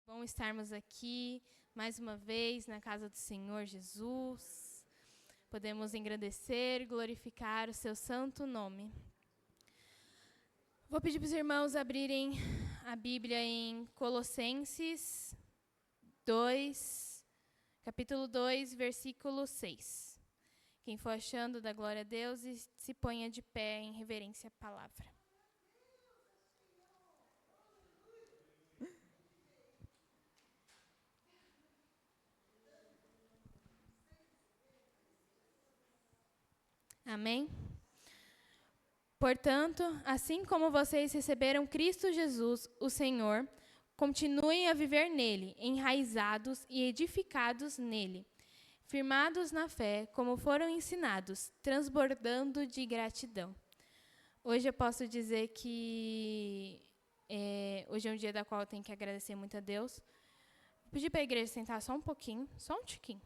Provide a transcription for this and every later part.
Bom estarmos aqui mais uma vez na casa do Senhor Jesus. Podemos engrandecer e glorificar o seu santo nome. Vou pedir para os irmãos abrirem a Bíblia em Colossenses 2, capítulo 2, versículo 6. Quem for achando, dá glória a Deus e se ponha de pé em reverência à palavra. Amém? Portanto, assim como vocês receberam Cristo Jesus, o Senhor, continuem a viver nele, enraizados e edificados nele, firmados na fé, como foram ensinados, transbordando de gratidão. Hoje eu posso dizer que hoje é um dia da qual eu tenho que agradecer muito a Deus. Vou pedir para a igreja sentar só um pouquinho, só um tiquinho.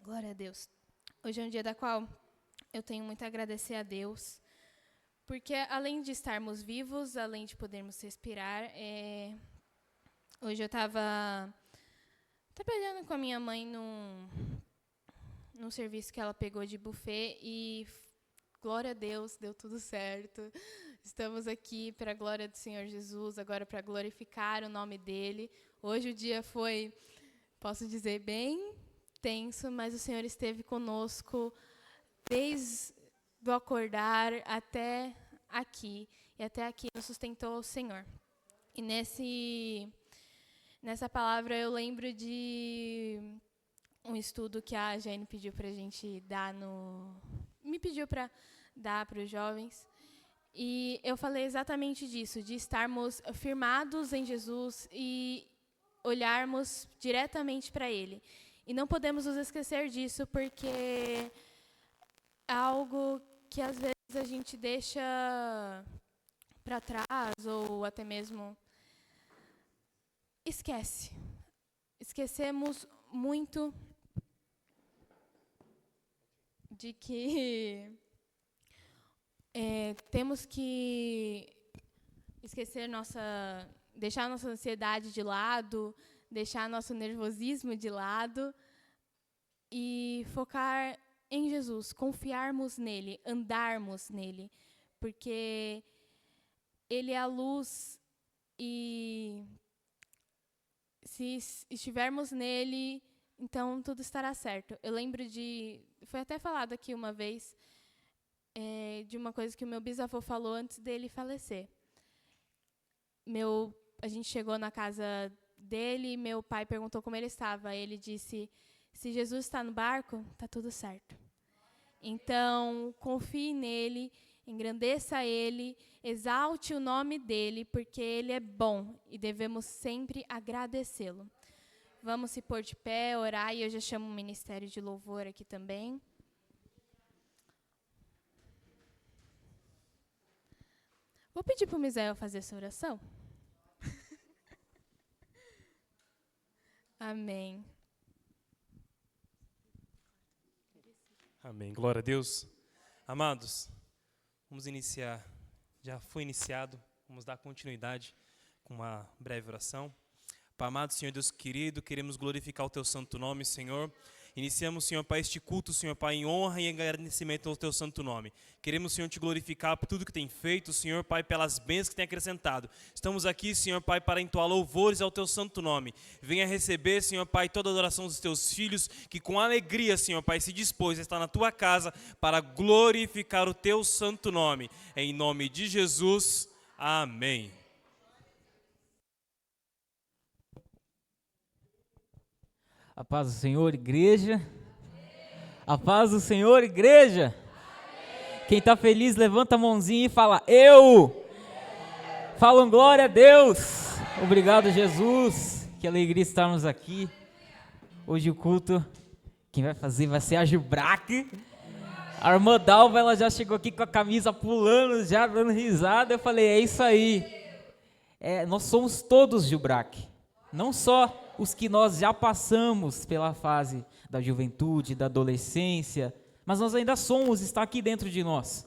Glória a Deus. Hoje é um dia da qual eu tenho muito a agradecer a Deus, porque além de estarmos vivos, além de podermos respirar, hoje eu estava trabalhando com a minha mãe num serviço que ela pegou de buffet e, glória a Deus, deu tudo certo. Estamos aqui para a glória do Senhor Jesus, agora para glorificar o nome dEle. Hoje o dia foi, posso dizer, bem tenso, mas o Senhor esteve conosco desde o acordar até aqui. E até aqui nos sustentou o Senhor. E nessa palavra eu lembro de um estudo que a Jane pediu para a gente dar me pediu para dar para os jovens. E eu falei exatamente disso, de estarmos firmados em Jesus e olharmos diretamente para Ele. E não podemos nos esquecer disso, porque é algo que às vezes a gente deixa para trás ou até mesmo esquece. Esquecemos muito de que temos que deixar nossa ansiedade de lado, deixar nosso nervosismo de lado e focar em Jesus, confiarmos nele, andarmos nele, porque ele é a luz e se estivermos nele, então tudo estará certo. Eu lembro foi até falado aqui uma vez, de uma coisa que o meu bisavô falou antes dele falecer. A gente chegou na casa dele, meu pai perguntou como ele estava. Ele disse, se Jesus está no barco, está tudo certo. Então, confie nele, engrandeça ele, exalte o nome dele, porque ele é bom e devemos sempre agradecê-lo. Vamos se pôr de pé, orar, e eu já chamo o Ministério de Louvor aqui também. Vou pedir para o Misael fazer essa oração. Amém. Amém. Glória a Deus. Amados, vamos iniciar. Já foi iniciado. Vamos dar continuidade com uma breve oração. Pai amado, Senhor Deus querido, queremos glorificar o Teu santo nome, Senhor. Iniciamos, Senhor Pai, este culto, Senhor Pai, em honra e agradecimento ao Teu santo nome. Queremos, Senhor, Te glorificar por tudo que tem feito, Senhor Pai, pelas bênçãos que tem acrescentado. Estamos aqui, Senhor Pai, para entoar louvores ao Teu santo nome. Venha receber, Senhor Pai, toda a adoração dos Teus filhos, que com alegria, Senhor Pai, se dispôs a estar na Tua casa para glorificar o Teu santo nome. Em nome de Jesus, amém. A paz do Senhor, igreja. A paz do Senhor, igreja. Quem está feliz, levanta a mãozinha e fala, eu. Falam glória a Deus. Obrigado, Jesus. Que alegria estarmos aqui. Hoje o culto, quem vai fazer vai ser a Gilbrac. A irmã Dalva, ela já chegou aqui com a camisa pulando, já dando risada. Eu falei, é isso aí. Nós somos todos Gilbrac. Não só os que nós já passamos pela fase da juventude, da adolescência, mas nós ainda somos, está aqui dentro de nós.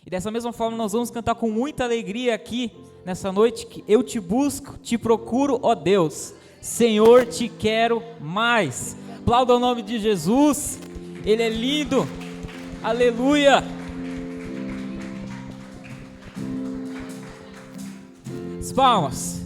E dessa mesma forma nós vamos cantar com muita alegria aqui nessa noite, que eu te busco, te procuro, ó Deus, Senhor, te quero mais. Aplauda o nome de Jesus, Ele é lindo, aleluia. As palmas.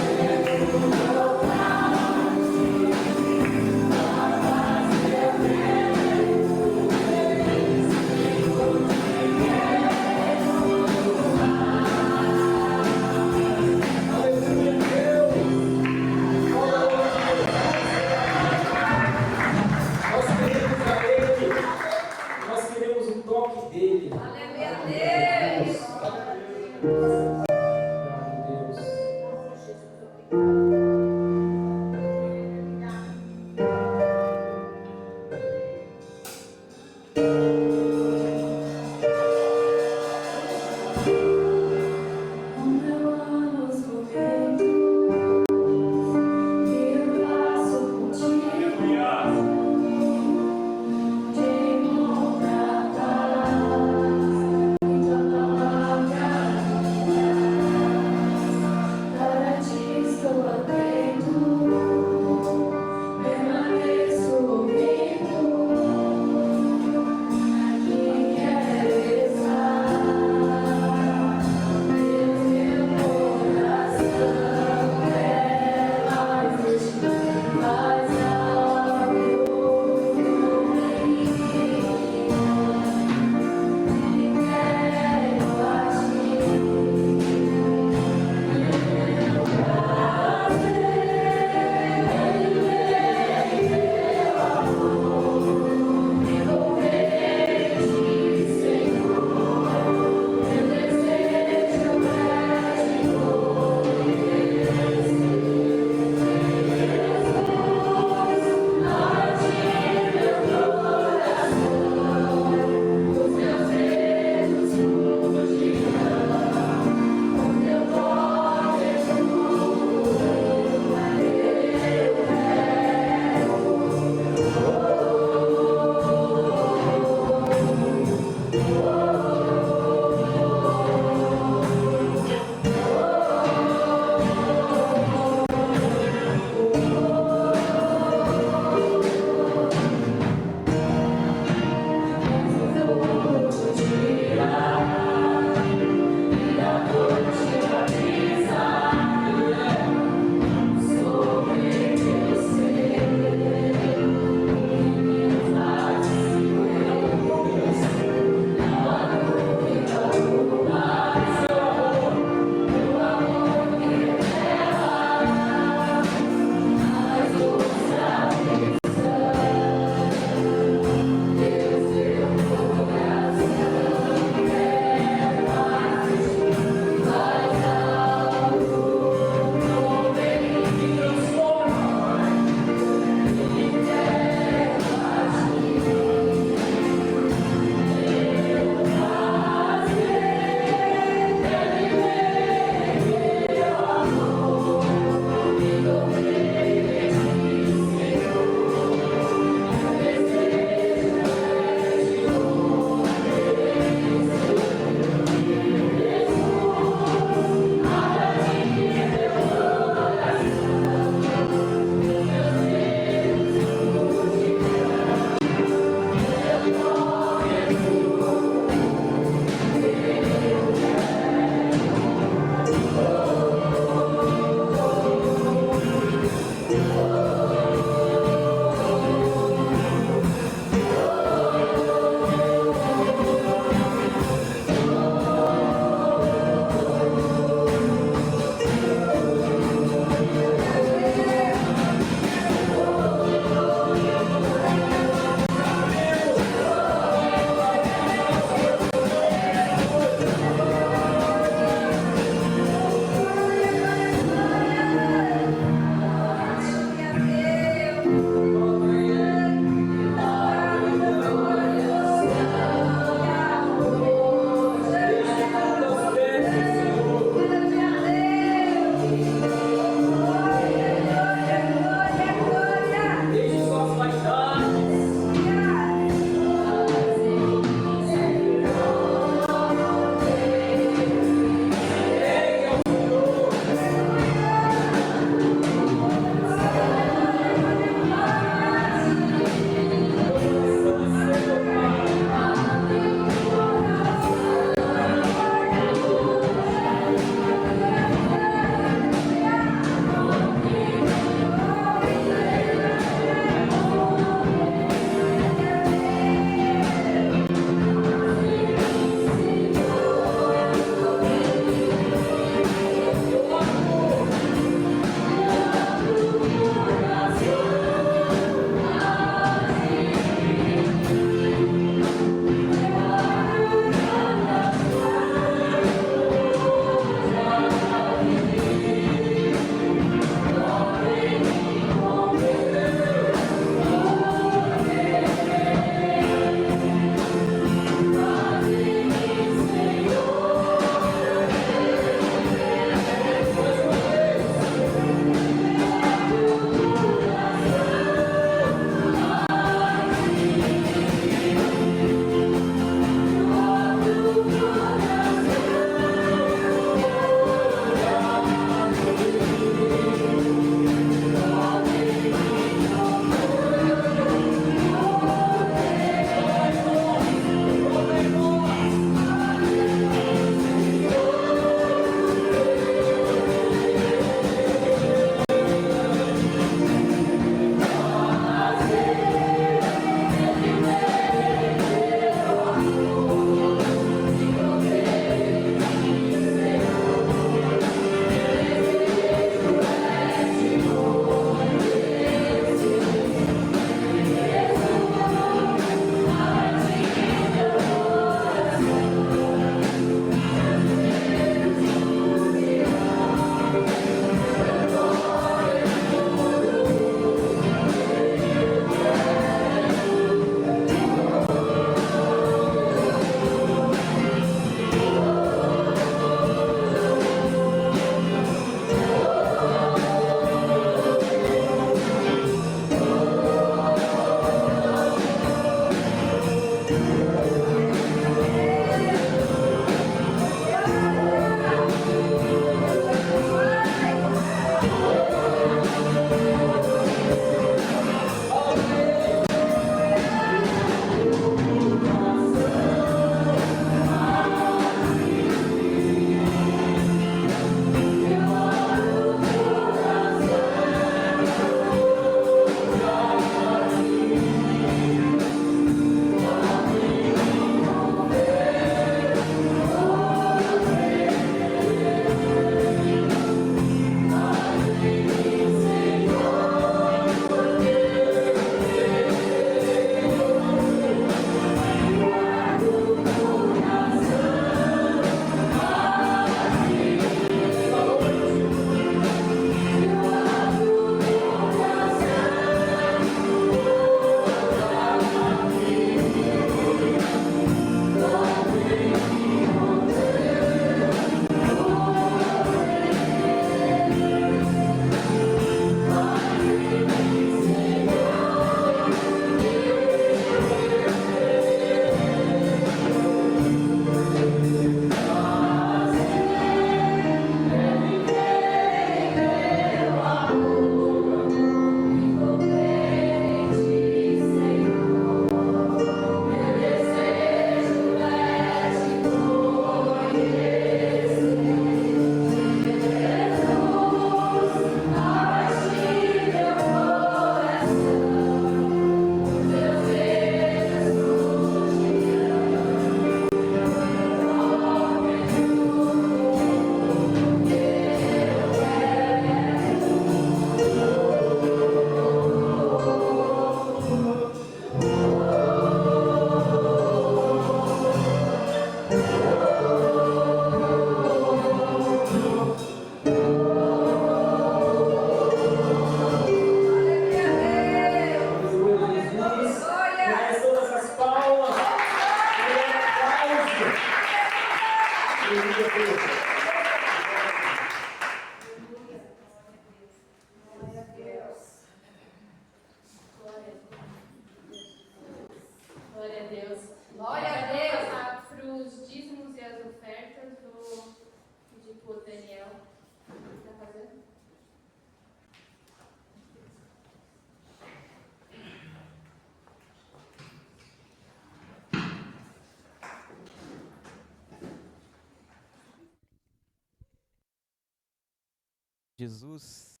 Jesus.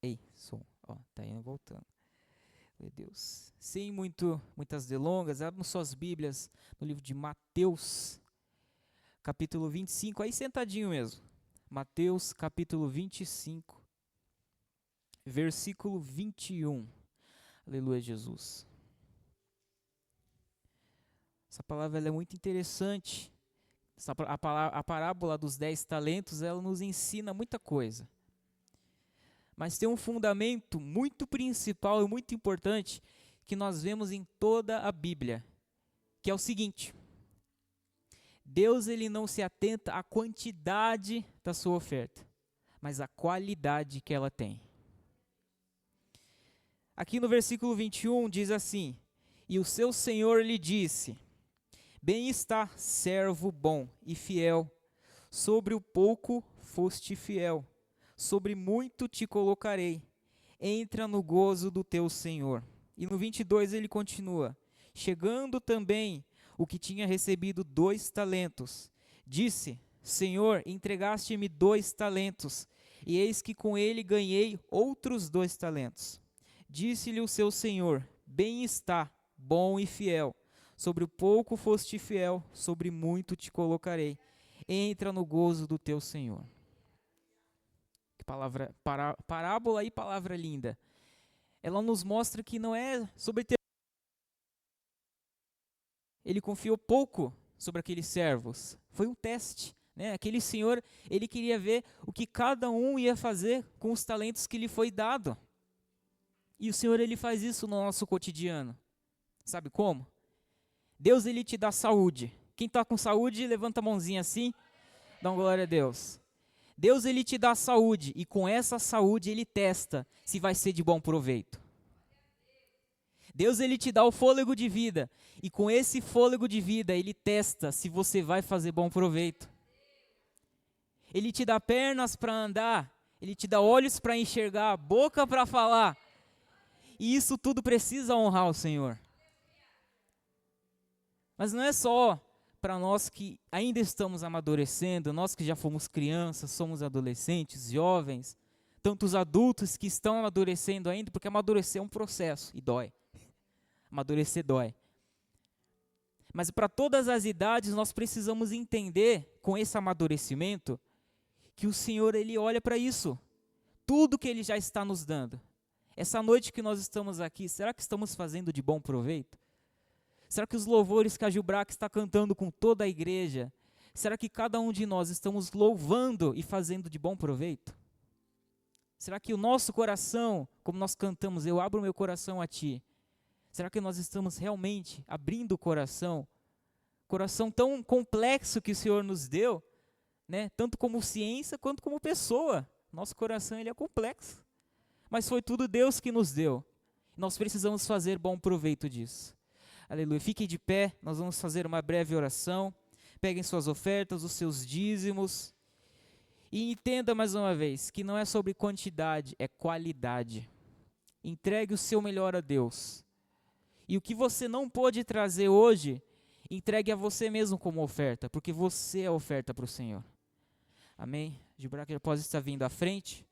Ei, som, ó, tá indo voltando. Meu Deus. Sem muitas delongas, abram suas Bíblias no livro de Mateus, capítulo 25, aí sentadinho mesmo. Mateus, capítulo 25, versículo 21. Aleluia, Jesus. Essa palavra ela é muito interessante. A parábola dos 10 talentos, ela nos ensina muita coisa. Mas tem um fundamento muito principal e muito importante que nós vemos em toda a Bíblia, que é o seguinte: Deus ele não se atenta à quantidade da sua oferta, mas à qualidade que ela tem. Aqui no versículo 21 diz assim: E o seu Senhor lhe disse: Bem está, servo bom e fiel, sobre o pouco foste fiel, sobre muito te colocarei, entra no gozo do teu Senhor. E no 22 ele continua: Chegando também o que tinha recebido 2 talentos, disse: Senhor, entregaste-me 2 talentos, e eis que com ele ganhei outros 2 talentos. Disse-lhe o seu Senhor: Bem está, bom e fiel, sobre o pouco foste fiel, sobre muito te colocarei, entra no gozo do teu Senhor. Que palavra, parábola e palavra linda. Ela nos mostra que não é sobre ter. Ele confiou pouco sobre aqueles servos. Foi um teste, né? Aquele senhor, ele queria ver o que cada um ia fazer com os talentos que lhe foi dado. E o Senhor, ele faz isso no nosso cotidiano. Sabe como? Deus, ele te dá saúde. Quem está com saúde, levanta a mãozinha assim, dá uma glória a Deus. Deus, ele te dá saúde, e com essa saúde ele testa se vai ser de bom proveito. Deus, ele te dá o fôlego de vida, e com esse fôlego de vida ele testa se você vai fazer bom proveito. Ele te dá pernas para andar, ele te dá olhos para enxergar, boca para falar, e isso tudo precisa honrar o Senhor. Mas não é só para nós que ainda estamos amadurecendo, nós que já fomos crianças, somos adolescentes, jovens, tantos adultos que estão amadurecendo ainda, porque amadurecer é um processo e dói. Amadurecer dói. Mas para todas as idades nós precisamos entender, com esse amadurecimento, que o Senhor ele olha para isso, tudo que ele já está nos dando. Essa noite que nós estamos aqui, será que estamos fazendo de bom proveito? Será que os louvores que a Gilbrac está cantando com toda a igreja, será que cada um de nós estamos louvando e fazendo de bom proveito? Será que o nosso coração, como nós cantamos, eu abro meu coração a Ti, será que nós estamos realmente abrindo o coração tão complexo que o Senhor nos deu, né? Tanto como ciência quanto como pessoa? Nosso coração ele é complexo, mas foi tudo Deus que nos deu. Nós precisamos fazer bom proveito disso. Aleluia. Fiquem de pé, nós vamos fazer uma breve oração. Peguem suas ofertas, os seus dízimos. E entenda mais uma vez que não é sobre quantidade, é qualidade. Entregue o seu melhor a Deus. E o que você não pôde trazer hoje, entregue a você mesmo como oferta, porque você é a oferta para o Senhor. Amém? Gilbrac já pode estar vindo à frente.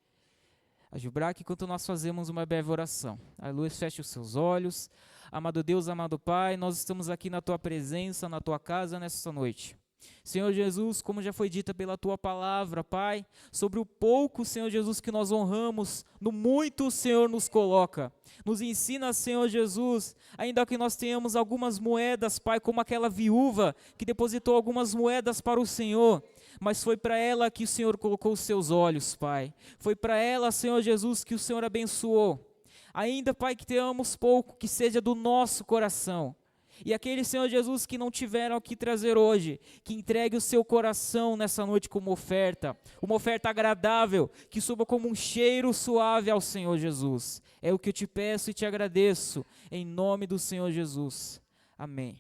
A Gilbrac, enquanto nós fazemos uma breve oração. Aleluia, feche os seus olhos. Amado Deus, amado Pai, nós estamos aqui na Tua presença, na Tua casa nesta noite. Senhor Jesus, como já foi dita pela Tua palavra, Pai, sobre o pouco, Senhor Jesus, que nós honramos, no muito o Senhor nos coloca. Nos ensina, Senhor Jesus, ainda que nós tenhamos algumas moedas, Pai, como aquela viúva que depositou algumas moedas para o Senhor, mas foi para ela que o Senhor colocou os seus olhos, Pai. Foi para ela, Senhor Jesus, que o Senhor abençoou. Ainda, Pai, que tenhamos pouco, que seja do nosso coração. E aquele, Senhor Jesus, que não tiveram o que trazer hoje, que entregue o seu coração nessa noite como oferta, uma oferta agradável, que suba como um cheiro suave ao Senhor Jesus. É o que eu te peço e te agradeço, em nome do Senhor Jesus. Amém.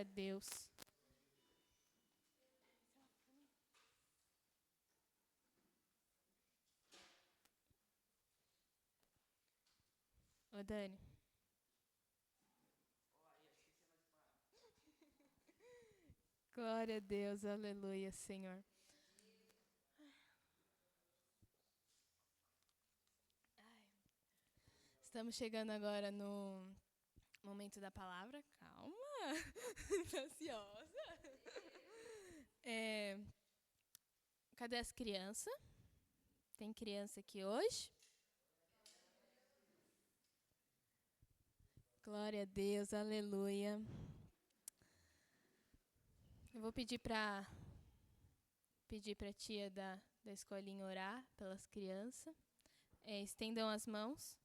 Deus. Ô, Dani. Glória a Deus, aleluia, Senhor. Estamos chegando agora no momento da palavra. Calma, tô ansiosa. Cadê as crianças? Tem criança aqui hoje? Glória a Deus, aleluia. Eu vou pedir para a tia da escolinha orar pelas crianças. Estendam as mãos.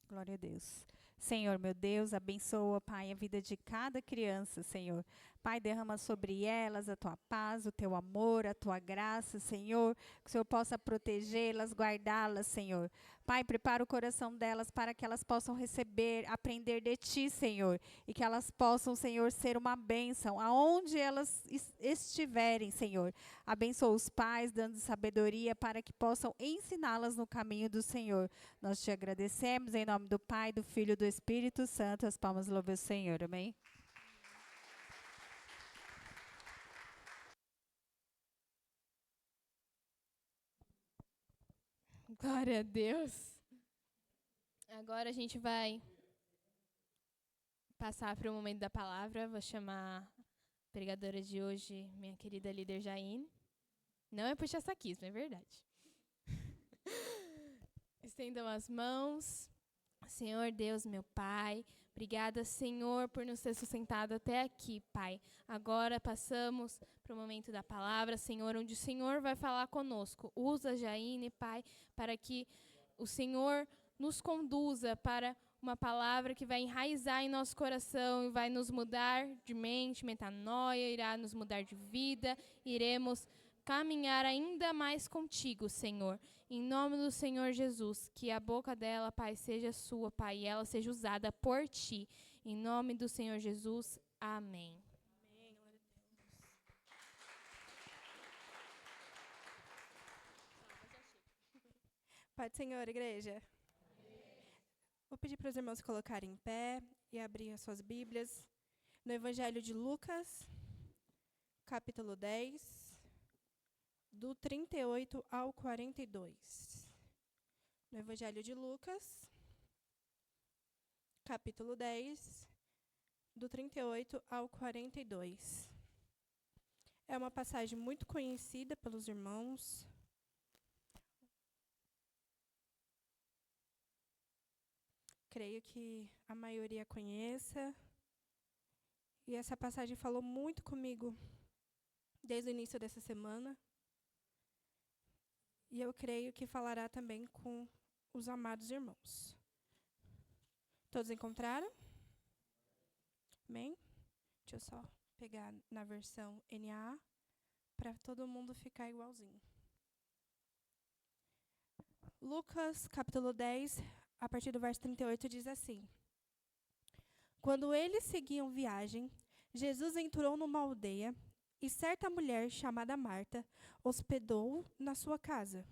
Glória a Deus. Senhor, meu Deus, abençoa, Pai, a vida de cada criança, Senhor. Pai, derrama sobre elas a tua paz, o teu amor, a tua graça, Senhor. Que o Senhor possa protegê-las, guardá-las, Senhor. Pai, prepara o coração delas para que elas possam receber, aprender de ti, Senhor. E que elas possam, Senhor, ser uma bênção aonde elas estiverem, Senhor. Abençoa os pais, dando sabedoria para que possam ensiná-las no caminho do Senhor. Nós te agradecemos em nome do Pai, do Filho e do Espírito Santo. As palmas louvam o Senhor. Amém. Glória a Deus. Agora a gente vai passar para o momento da palavra. Vou chamar a pregadora de hoje, minha querida líder Jaine. Não é puxa-saquismo, é verdade. Estendam as mãos. Senhor Deus, meu Pai, obrigada, Senhor, por nos ter sustentado até aqui, Pai. Agora passamos para o momento da palavra, Senhor, onde o Senhor vai falar conosco. Usa a Jaine, Pai, para que o Senhor nos conduza para uma palavra que vai enraizar em nosso coração e vai nos mudar de mente, metanoia, irá nos mudar de vida, iremos caminhar ainda mais contigo, Senhor. Em nome do Senhor Jesus, que a boca dela, Pai, seja sua, Pai, e ela seja usada por ti. Em nome do Senhor Jesus, amém. Amém, glória a Deus. Pai do Senhor, igreja. Amém. Vou pedir para os irmãos se colocarem em pé e abrir as suas Bíblias no Evangelho de Lucas, capítulo 10. Do 38 ao 42. No Evangelho de Lucas, capítulo 10, do 38 ao 42. É uma passagem muito conhecida pelos irmãos. Creio que a maioria conheça. E essa passagem falou muito comigo desde o início dessa semana. E eu creio que falará também com os amados irmãos. Todos encontraram? Amém? Deixa eu só pegar na versão NAA para todo mundo ficar igualzinho. Lucas, capítulo 10, a partir do verso 38, diz assim: Quando eles seguiam viagem, Jesus entrou numa aldeia e certa mulher chamada Marta hospedou-o na sua casa.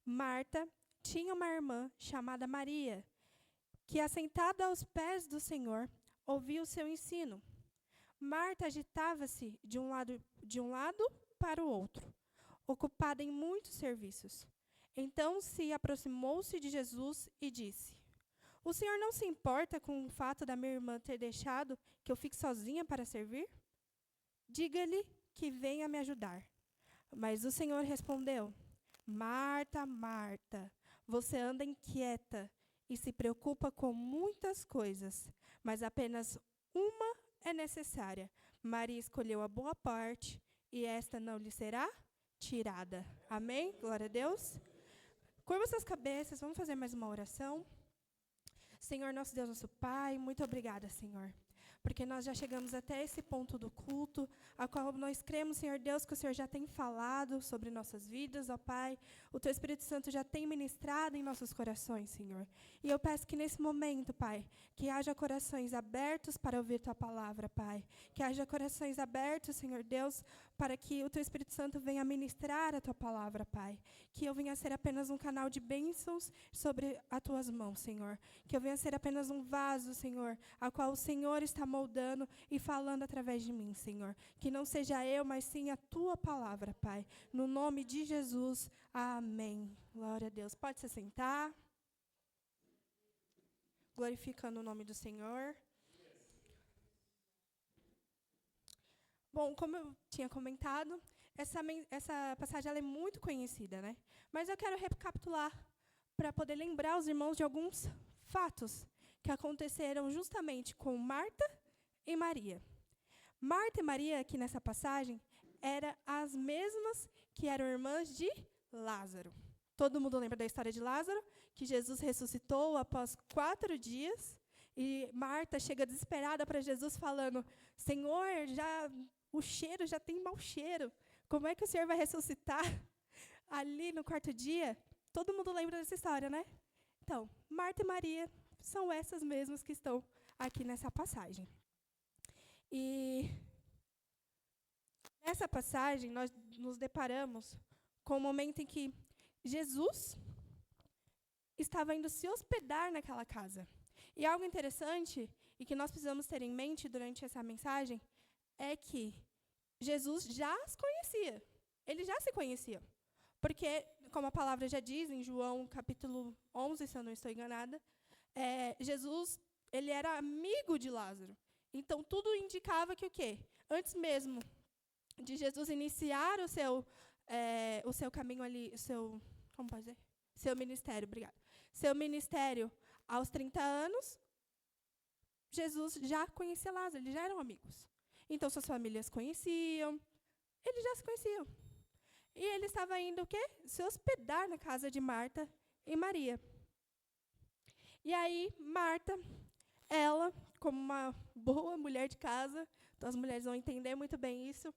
Marta tinha uma irmã chamada Maria, que, assentada aos pés do Senhor, ouvia o seu ensino. Marta agitava-se de um lado para o outro, ocupada em muitos serviços. Então aproximou-se de Jesus e disse: O Senhor não se importa com o fato da minha irmã ter deixado que eu fique sozinha para servir? Diga-lhe que venha me ajudar. Mas o Senhor respondeu: Marta, Marta, você anda inquieta e se preocupa com muitas coisas, mas apenas uma é necessária. Maria escolheu a boa parte e esta não lhe será tirada. Amém? Glória a Deus. Curva suas cabeças, vamos fazer mais uma oração. Senhor, nosso Deus, nosso Pai, muito obrigada, Senhor, porque nós já chegamos até esse ponto do culto, a qual nós cremos, Senhor Deus, que o Senhor já tem falado sobre nossas vidas, ó Pai. O Teu Espírito Santo já tem ministrado em nossos corações, Senhor. E eu peço que nesse momento, Pai, que haja corações abertos para ouvir Tua palavra, Pai. Que haja corações abertos, Senhor Deus, para que o Teu Espírito Santo venha ministrar a Tua palavra, Pai. Que eu venha ser apenas um canal de bênçãos sobre as Tuas mãos, Senhor. Que eu venha ser apenas um vaso, Senhor, a qual o Senhor está moldando e falando através de mim, Senhor. Que não seja eu, mas sim a Tua palavra, Pai. No nome de Jesus, amém. Glória a Deus. Pode se sentar. Glorificando o nome do Senhor. Bom, como eu tinha comentado, essa passagem ela é muito conhecida, né? Mas eu quero recapitular para poder lembrar os irmãos de alguns fatos que aconteceram justamente com Marta e Maria. Marta e Maria, aqui nessa passagem, eram as mesmas que eram irmãs de Lázaro. Todo mundo lembra da história de Lázaro? Que Jesus ressuscitou após 4 dias. E Marta chega desesperada para Jesus falando, Senhor, o cheiro já tem mau cheiro. Como é que o Senhor vai ressuscitar ali no 4º dia? Todo mundo lembra dessa história, né? Então, Marta e Maria são essas mesmas que estão aqui nessa passagem. E nessa passagem, nós nos deparamos com o momento em que Jesus estava indo se hospedar naquela casa. E algo interessante, e que nós precisamos ter em mente durante essa mensagem, é que Jesus já as conhecia. Eles já se conheciam. Porque, como a palavra já diz, em João capítulo 11, se eu não estou enganada, Jesus ele era amigo de Lázaro. Então, tudo indicava que o quê? Antes mesmo de Jesus iniciar o seu caminho ali, como pode dizer? Seu ministério, obrigada. Seu ministério aos 30 anos, Jesus já conhecia Lázaro, eles já eram amigos. Então, suas famílias conheciam, eles já se conheciam. E ele estava indo o quê? Se hospedar na casa de Marta e Maria. E aí, Marta, ela, como uma boa mulher de casa, então as mulheres vão entender muito bem isso,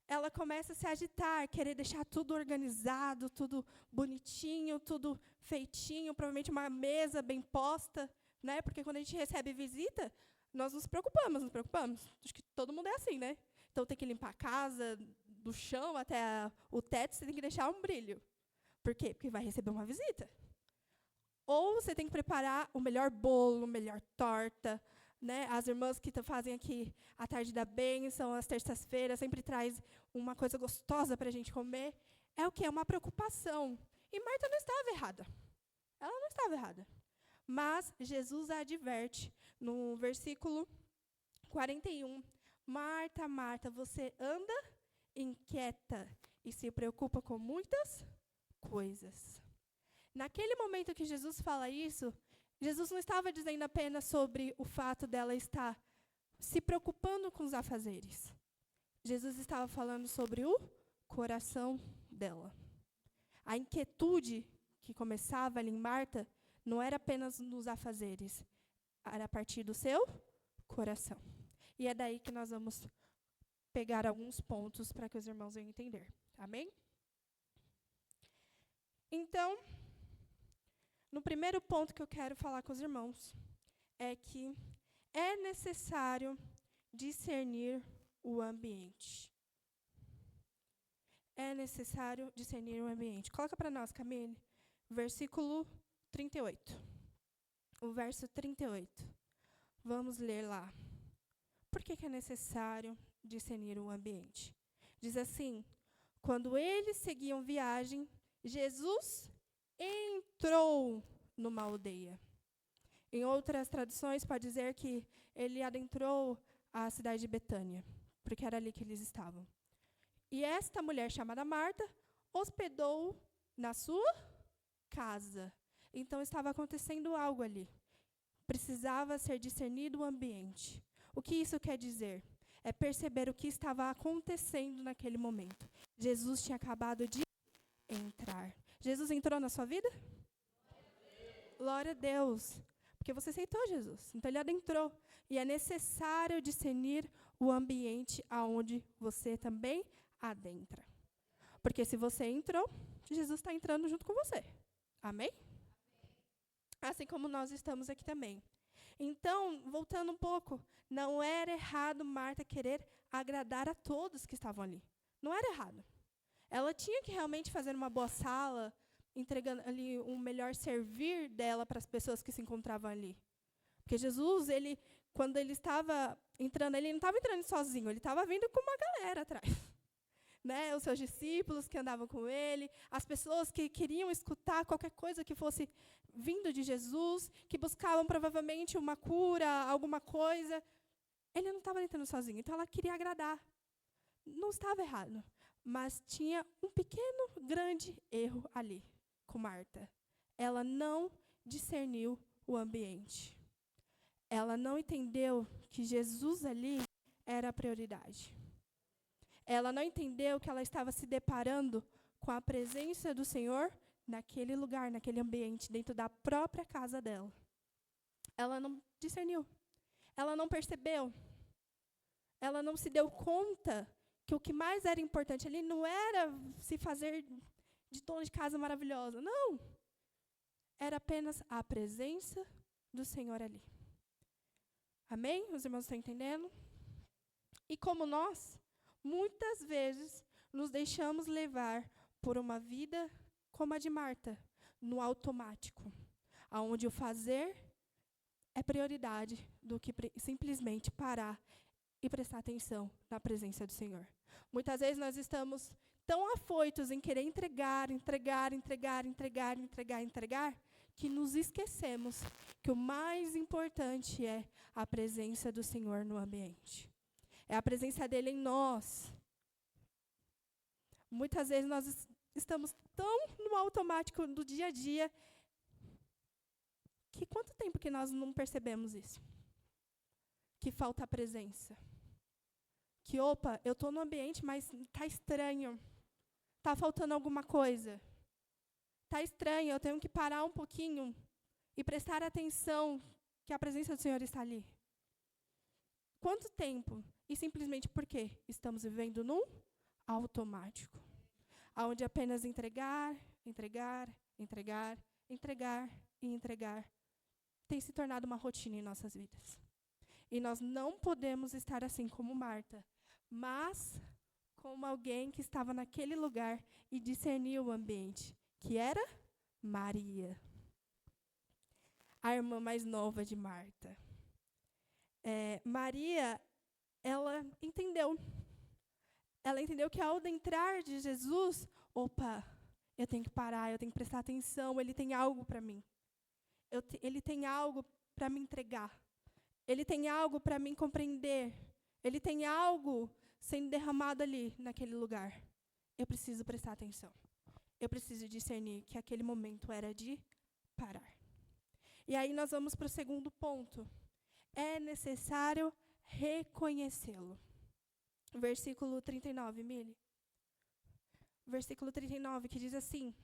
ela começa a se agitar, querer deixar tudo organizado, tudo bonitinho, tudo feitinho, provavelmente uma mesa bem posta, né? Porque quando a gente recebe visita, nós nos preocupamos. Acho que todo mundo é assim, né? Então tem que limpar a casa, do chão até o teto, você tem que deixar um brilho. Por quê? Porque vai receber uma visita. Ou você tem que preparar o melhor bolo, a melhor torta, né? As irmãs que fazem aqui a tarde da bênção, às terças-feiras, sempre traz uma coisa gostosa para a gente comer. É o quê? É uma preocupação. E Marta não estava errada. Ela não estava errada. Mas Jesus a adverte no versículo 41. Marta, Marta, você anda inquieta e se preocupa com muitas coisas. Naquele momento que Jesus fala isso, Jesus não estava dizendo apenas sobre o fato dela estar se preocupando com os afazeres. Jesus estava falando sobre o coração dela. A inquietude que começava ali em Marta não era apenas nos afazeres, era a partir do seu coração. E é daí que nós vamos pegar alguns pontos para que os irmãos venham entender. Amém? Então, no primeiro ponto que eu quero falar com os irmãos é que é necessário discernir o ambiente. É necessário discernir o ambiente. Coloca para nós, Camille, versículo 38. O verso 38. Vamos ler lá. Por que é necessário discernir o ambiente? Diz assim, quando eles seguiam viagem, Jesus entrou numa aldeia. Em outras traduções, pode dizer que ele adentrou a cidade de Betânia, porque era ali que eles estavam. E esta mulher chamada Marta hospedou na sua casa. Então estava acontecendo algo ali. Precisava ser discernido o ambiente. O que isso quer dizer? É perceber o que estava acontecendo naquele momento. Jesus tinha acabado de entrar. Jesus entrou na sua vida? Glória a Deus. Porque você aceitou Jesus. Então, ele adentrou. E é necessário discernir o ambiente aonde você também adentra. Porque se você entrou, Jesus está entrando junto com você. Amém? Assim como nós estamos aqui também. Então, voltando um pouco, não era errado Marta querer agradar a todos que estavam ali. Não era errado. Ela tinha que realmente fazer uma boa sala, entregando ali um melhor servir dela para as pessoas que se encontravam ali. Porque Jesus, quando ele estava entrando, ele não estava entrando sozinho, ele estava vindo com uma galera atrás. Né? Os seus discípulos que andavam com ele, as pessoas que queriam escutar qualquer coisa que fosse vindo de Jesus, que buscavam provavelmente uma cura, alguma coisa. Ele não estava entrando sozinho, então ela queria agradar. Não estava errado, mas tinha um pequeno, grande erro ali com Marta. Ela não discerniu o ambiente. Ela não entendeu que Jesus ali era a prioridade. Ela não entendeu que ela estava se deparando com a presença do Senhor naquele lugar, naquele ambiente, dentro da própria casa dela. Ela não discerniu. Ela não percebeu. Ela não se deu conta que o que mais era importante ali não era se fazer de dona de casa maravilhosa. Não. Era apenas a presença do Senhor ali. Amém? Os irmãos estão entendendo? E como nós, muitas vezes, nos deixamos levar por uma vida como a de Marta, no automático, onde o fazer é prioridade do que simplesmente parar e prestar atenção na presença do Senhor. Muitas vezes nós estamos tão afoitos em querer entregar, que nos esquecemos que o mais importante é a presença do Senhor no ambiente. É a presença dele em nós. Muitas vezes nós estamos tão no automático do dia a dia que quanto tempo que nós não percebemos isso? Que falta a presença. Que, opa, eu estou no ambiente, mas está estranho. Está faltando alguma coisa. Está estranho, eu tenho que parar um pouquinho e prestar atenção que a presença do Senhor está ali. Quanto tempo? E simplesmente por quê? Estamos vivendo num automático. Onde apenas entregar tem se tornado uma rotina em nossas vidas. E nós não podemos estar assim como Marta, mas como alguém que estava naquele lugar e discerniu o ambiente, que era Maria, a irmã mais nova de Marta. Maria, ela entendeu. Ela entendeu que ao entrar de Jesus, eu tenho que parar, eu tenho que prestar atenção, ele tem algo para mim. Ele tem algo para me entregar. Ele tem algo para me compreender. Ele tem algo sendo derramado ali, naquele lugar. Eu preciso prestar atenção. Eu preciso discernir que aquele momento era de parar. E aí nós vamos para o segundo ponto. É necessário reconhecê-lo. Versículo 39, Mili. Versículo 39, que diz assim: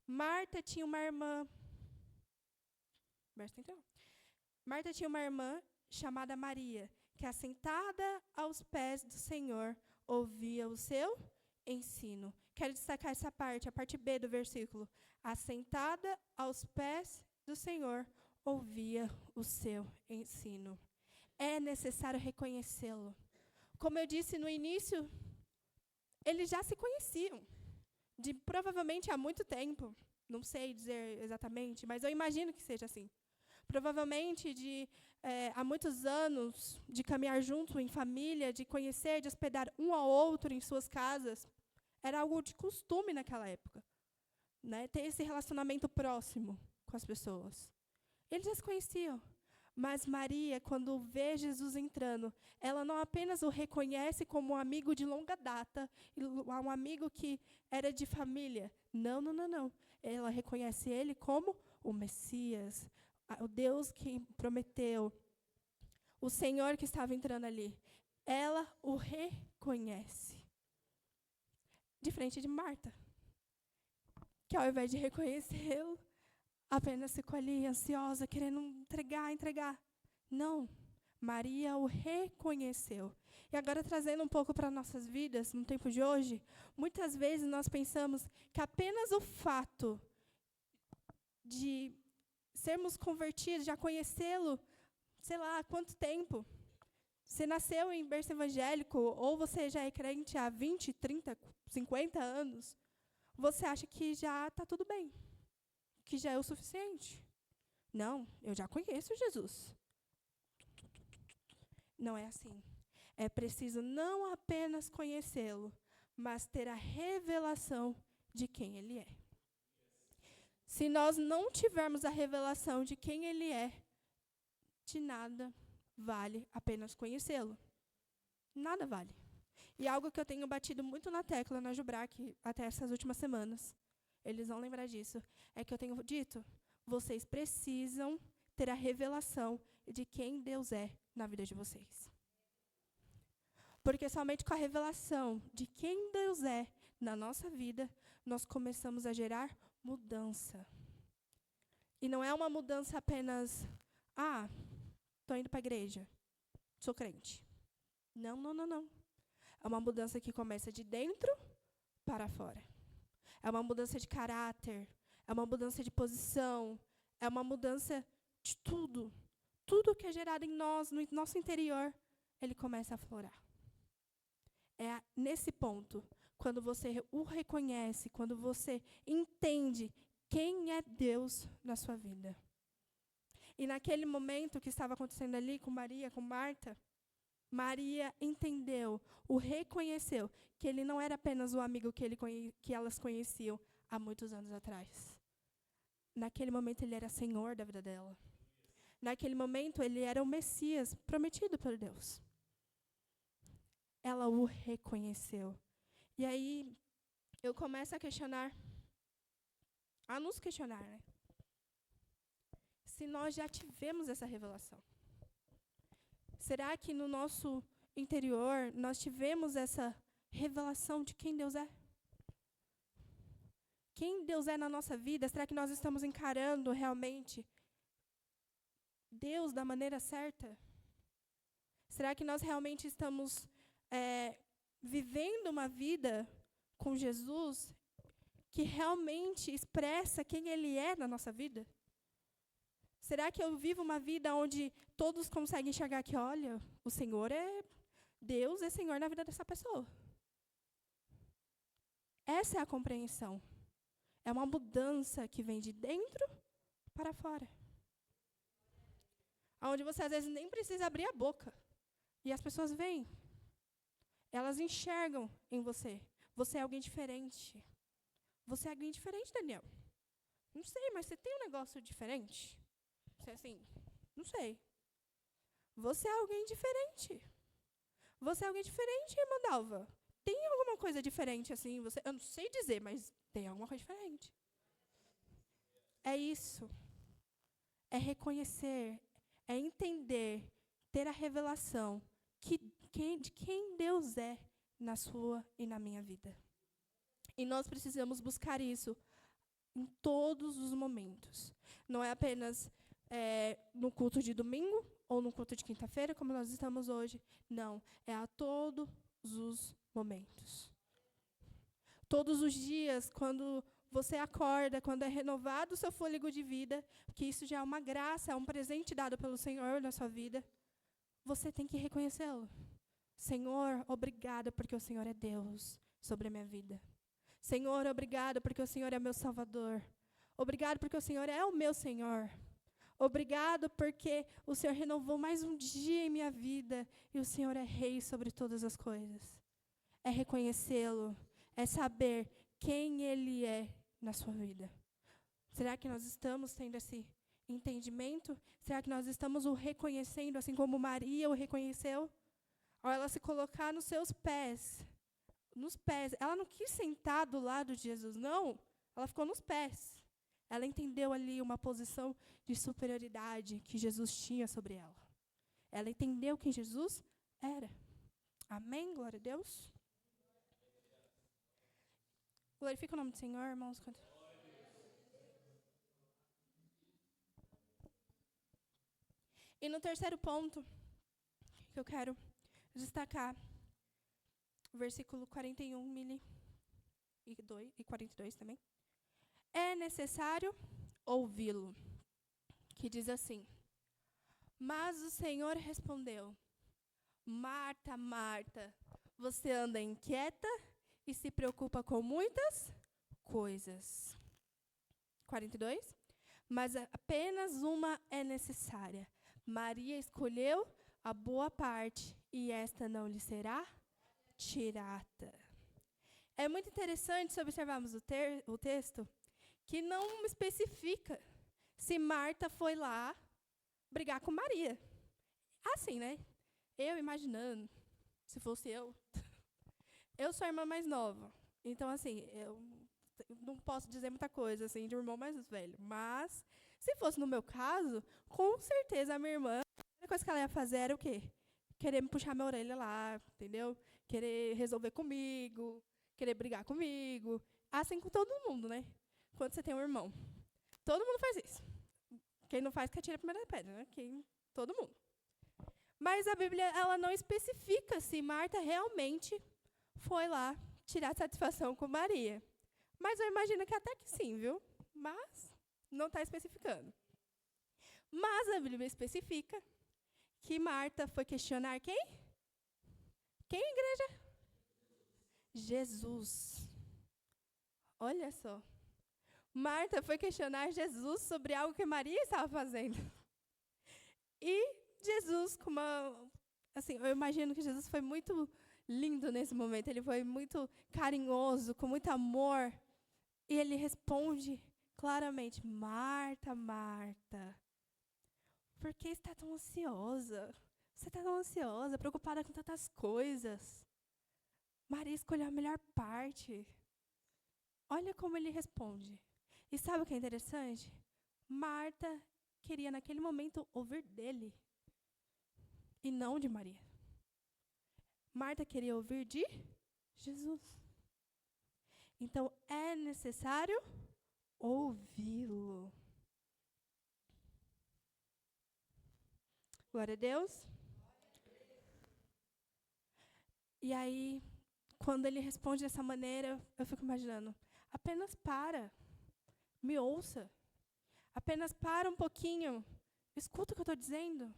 Marta tinha uma irmã. Verso 39. Marta tinha uma irmã chamada Maria, que assentada aos pés do Senhor, ouvia o seu ensino. Quero destacar essa parte, a parte B do versículo. Assentada aos pés do Senhor, ouvia o seu ensino. É necessário reconhecê-lo. Como eu disse no início, eles já se conheciam, provavelmente há muito tempo. Não sei dizer exatamente, mas eu imagino que seja assim. Provavelmente há muitos anos de caminhar junto em família, de conhecer, de hospedar um ao outro em suas casas. Era algo de costume naquela época, né? Ter esse relacionamento próximo com as pessoas. Eles já se conheciam. Mas Maria, quando vê Jesus entrando, ela não apenas o reconhece como um amigo de longa data, um amigo que era de família. Não. Ela reconhece ele como o Messias, o Deus que prometeu, o Senhor que estava entrando ali. Ela o reconhece. Diferente de Marta, que ao invés de reconhecê-lo, apenas ficou ali ansiosa, querendo entregar. Não. Maria o reconheceu. E agora, trazendo um pouco para nossas vidas, no tempo de hoje, muitas vezes nós pensamos que apenas o fato de sermos convertidos, já conhecê-lo, sei lá, há quanto tempo. Você nasceu em berço evangélico, ou você já é crente há 20, 30, 50 anos, você acha que já está tudo bem, que já é o suficiente. Não, eu já conheço Jesus. Não é assim. É preciso não apenas conhecê-lo, mas ter a revelação de quem ele é. Se nós não tivermos a revelação de quem ele é, de nada vale apenas conhecê-lo. Nada vale. E algo que eu tenho batido muito na tecla na Jubrac até essas últimas semanas, eles vão lembrar disso, é que eu tenho dito, vocês precisam ter a revelação de quem Deus é na vida de vocês. Porque somente com a revelação de quem Deus é na nossa vida, nós começamos a gerar mudança. E não é uma mudança apenas, estou indo para a igreja, sou crente. Não. É uma mudança que começa de dentro para fora. É uma mudança de caráter, é uma mudança de posição, é uma mudança de tudo. Tudo que é gerado em nós, no nosso interior, ele começa a aflorar. É nesse ponto, quando você o reconhece, quando você entende quem é Deus na sua vida. E naquele momento que estava acontecendo ali com Maria, com Marta, Maria entendeu, o reconheceu, que ele não era apenas o amigo que elas conheciam há muitos anos atrás. Naquele momento, ele era Senhor da vida dela. Naquele momento, ele era o Messias prometido por Deus. Ela o reconheceu. E aí, eu começo a nos questionar, né? Se nós já tivemos essa revelação. Será que no nosso interior nós tivemos essa revelação de quem Deus é? Quem Deus é na nossa vida? Será que nós estamos encarando realmente Deus da maneira certa? Será que nós realmente estamos vivendo uma vida com Jesus que realmente expressa quem Ele é na nossa vida? Será que eu vivo uma vida onde todos conseguem enxergar que, olha, o Senhor Deus é Senhor na vida dessa pessoa? Essa é a compreensão. É uma mudança que vem de dentro para fora. Onde você, às vezes, nem precisa abrir a boca. E as pessoas veem. Elas enxergam em você. Você é alguém diferente. Você é alguém diferente, Daniel. Não sei, mas você tem um negócio diferente? Você é assim, não sei. Você é alguém diferente. Você é alguém diferente, irmã Dalva. Tem alguma coisa diferente assim? Eu não sei dizer, mas tem alguma coisa diferente. É isso. É reconhecer, é entender, ter a revelação de quem Deus é na sua e na minha vida. E nós precisamos buscar isso em todos os momentos. Não é apenas no culto de domingo ou no culto de quinta-feira, como nós estamos hoje. Não, é a todos os momentos. Todos os dias, quando você acorda, quando é renovado o seu fôlego de vida, que isso já é uma graça, é um presente dado pelo Senhor na sua vida, você tem que reconhecê-lo. Senhor, obrigada porque o Senhor é Deus sobre a minha vida. Senhor, obrigada porque o Senhor é meu Salvador. Obrigado porque o Senhor é o meu Senhor. Obrigado porque o Senhor renovou mais um dia em minha vida e o Senhor é Rei sobre todas as coisas. É reconhecê-lo, é saber quem Ele é na sua vida. Será que nós estamos tendo esse entendimento? Será que nós estamos o reconhecendo assim como Maria o reconheceu? Ao ela se colocar nos seus pés, ela não quis sentar do lado de Jesus, não. Ela ficou nos pés. Ela entendeu ali uma posição de superioridade que Jesus tinha sobre ela. Ela entendeu quem Jesus era. Amém? Glória a Deus. Glorifica o nome do Senhor, irmãos. E no terceiro ponto, que eu quero destacar, o versículo 41 e 42 também. É necessário ouvi-lo, que diz assim: mas o Senhor respondeu: Marta, Marta, você anda inquieta e se preocupa com muitas coisas. 42. Mas apenas uma é necessária. Maria escolheu a boa parte e esta não lhe será tirada. É muito interessante se observarmos o texto, que não especifica se Marta foi lá brigar com Maria. Assim, né? Eu imaginando, se fosse eu sou a irmã mais nova. Então, assim, eu não posso dizer muita coisa, assim, de um irmão mais velho. Mas, se fosse no meu caso, com certeza a minha irmã, a única coisa que ela ia fazer era o quê? Querer me puxar minha orelha lá, entendeu? Querer resolver comigo, querer brigar comigo. Assim com todo mundo, né? Quando você tem um irmão. Todo mundo faz isso. Quem não faz, que atira a primeira pedra, né? Todo mundo. Mas a Bíblia, ela não especifica se Marta realmente foi lá tirar satisfação com Maria. Mas eu imagino que até que sim, viu? Mas não está especificando. Mas a Bíblia especifica que Marta foi questionar quem? Quem, igreja? Jesus. Olha só. Marta foi questionar Jesus sobre algo que Maria estava fazendo. E Jesus, eu imagino que Jesus foi muito lindo nesse momento. Ele foi muito carinhoso, com muito amor. E ele responde claramente: Marta, Marta, por que está tão ansiosa? Você está tão ansiosa, preocupada com tantas coisas. Maria escolheu a melhor parte. Olha como ele responde. E sabe o que é interessante? Marta queria, naquele momento, ouvir dele e não de Maria. Marta queria ouvir de Jesus. Então, é necessário ouvi-lo. Glória a Deus. E aí, quando ele responde dessa maneira, eu fico imaginando: apenas para, me ouça. Apenas para um pouquinho, escuta o que eu estou dizendo.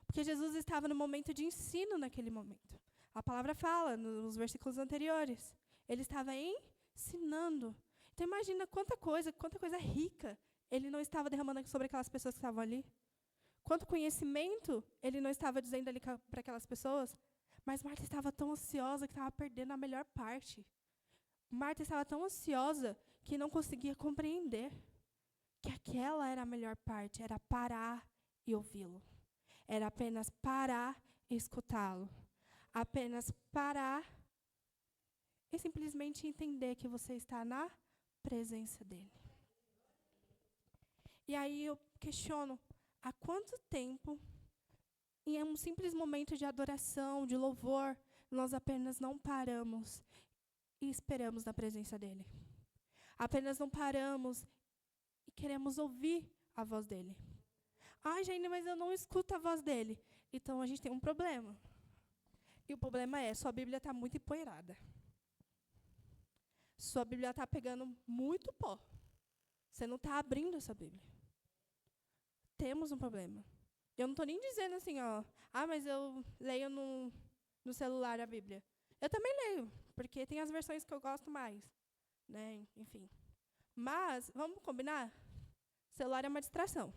Porque Jesus estava no momento de ensino naquele momento. A palavra fala nos versículos anteriores. Ele estava ensinando. Então imagina quanta coisa rica ele não estava derramando sobre aquelas pessoas que estavam ali. Quanto conhecimento ele não estava dizendo ali para aquelas pessoas. Mas Marta estava tão ansiosa que estava perdendo a melhor parte. Marta estava tão ansiosa que não conseguia compreender que aquela era a melhor parte, era parar e ouvi-lo. Era apenas parar e escutá-lo. Apenas parar e simplesmente entender que você está na presença dele. E aí eu questiono: há quanto tempo, em um simples momento de adoração, de louvor, nós apenas não paramos e esperamos na presença dele? Apenas não paramos e queremos ouvir a voz dele. Ai, Jaine, mas eu não escuto a voz dele. Então a gente tem um problema. E o problema é: sua Bíblia está muito empoeirada. Sua Bíblia está pegando muito pó. Você não está abrindo essa Bíblia. Temos um problema. Eu não estou nem dizendo assim, mas eu leio no celular a Bíblia. Eu também leio, porque tem as versões que eu gosto mais, né? Enfim. Mas, vamos combinar? Celular é uma distração,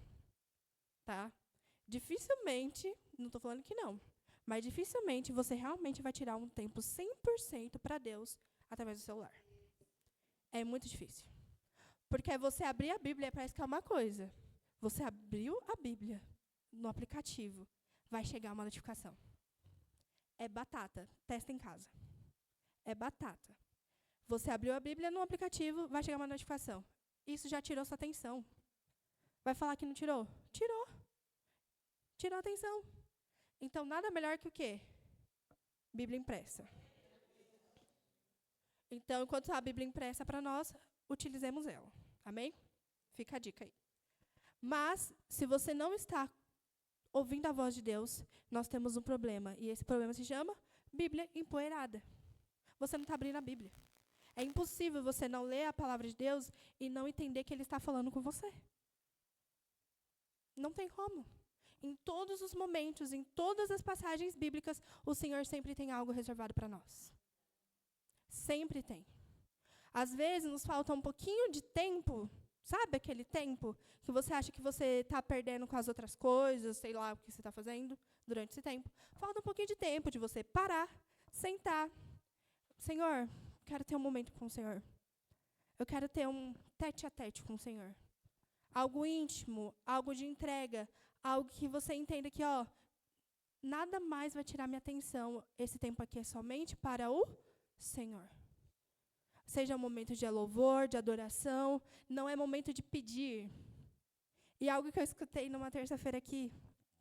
tá? Dificilmente, não estou falando que não, mas dificilmente você realmente vai tirar um tempo 100% para Deus através do celular. É muito difícil. Porque você abrir a Bíblia parece que é uma coisa. Você abriu a Bíblia no aplicativo, vai chegar uma notificação. É batata. Testa em casa. É batata. Você abriu a Bíblia no aplicativo, vai chegar uma notificação. Isso já tirou sua atenção. Vai falar que não tirou? Tirou. Tirou a atenção. Então, nada melhor que o quê? Bíblia impressa. Então, enquanto a Bíblia impressa para nós, utilizemos ela. Amém? Fica a dica aí. Mas, se você não está ouvindo a voz de Deus, nós temos um problema. E esse problema se chama Bíblia empoeirada. Você não está abrindo a Bíblia. É impossível você não ler a palavra de Deus e não entender que Ele está falando com você. Não tem como. Em todos os momentos, em todas as passagens bíblicas, o Senhor sempre tem algo reservado para nós. Sempre tem. Às vezes nos falta um pouquinho de tempo, sabe aquele tempo que você acha que você está perdendo com as outras coisas, sei lá o que você está fazendo durante esse tempo. Falta um pouquinho de tempo de você parar, sentar. Senhor, quero ter um momento com o Senhor. Eu quero ter um tete-a-tete com o Senhor. Algo íntimo, algo de entrega, algo que você entenda que, nada mais vai tirar minha atenção. Esse tempo aqui é somente para o Senhor. Seja um momento de louvor, de adoração, não é momento de pedir. E algo que eu escutei numa terça-feira aqui,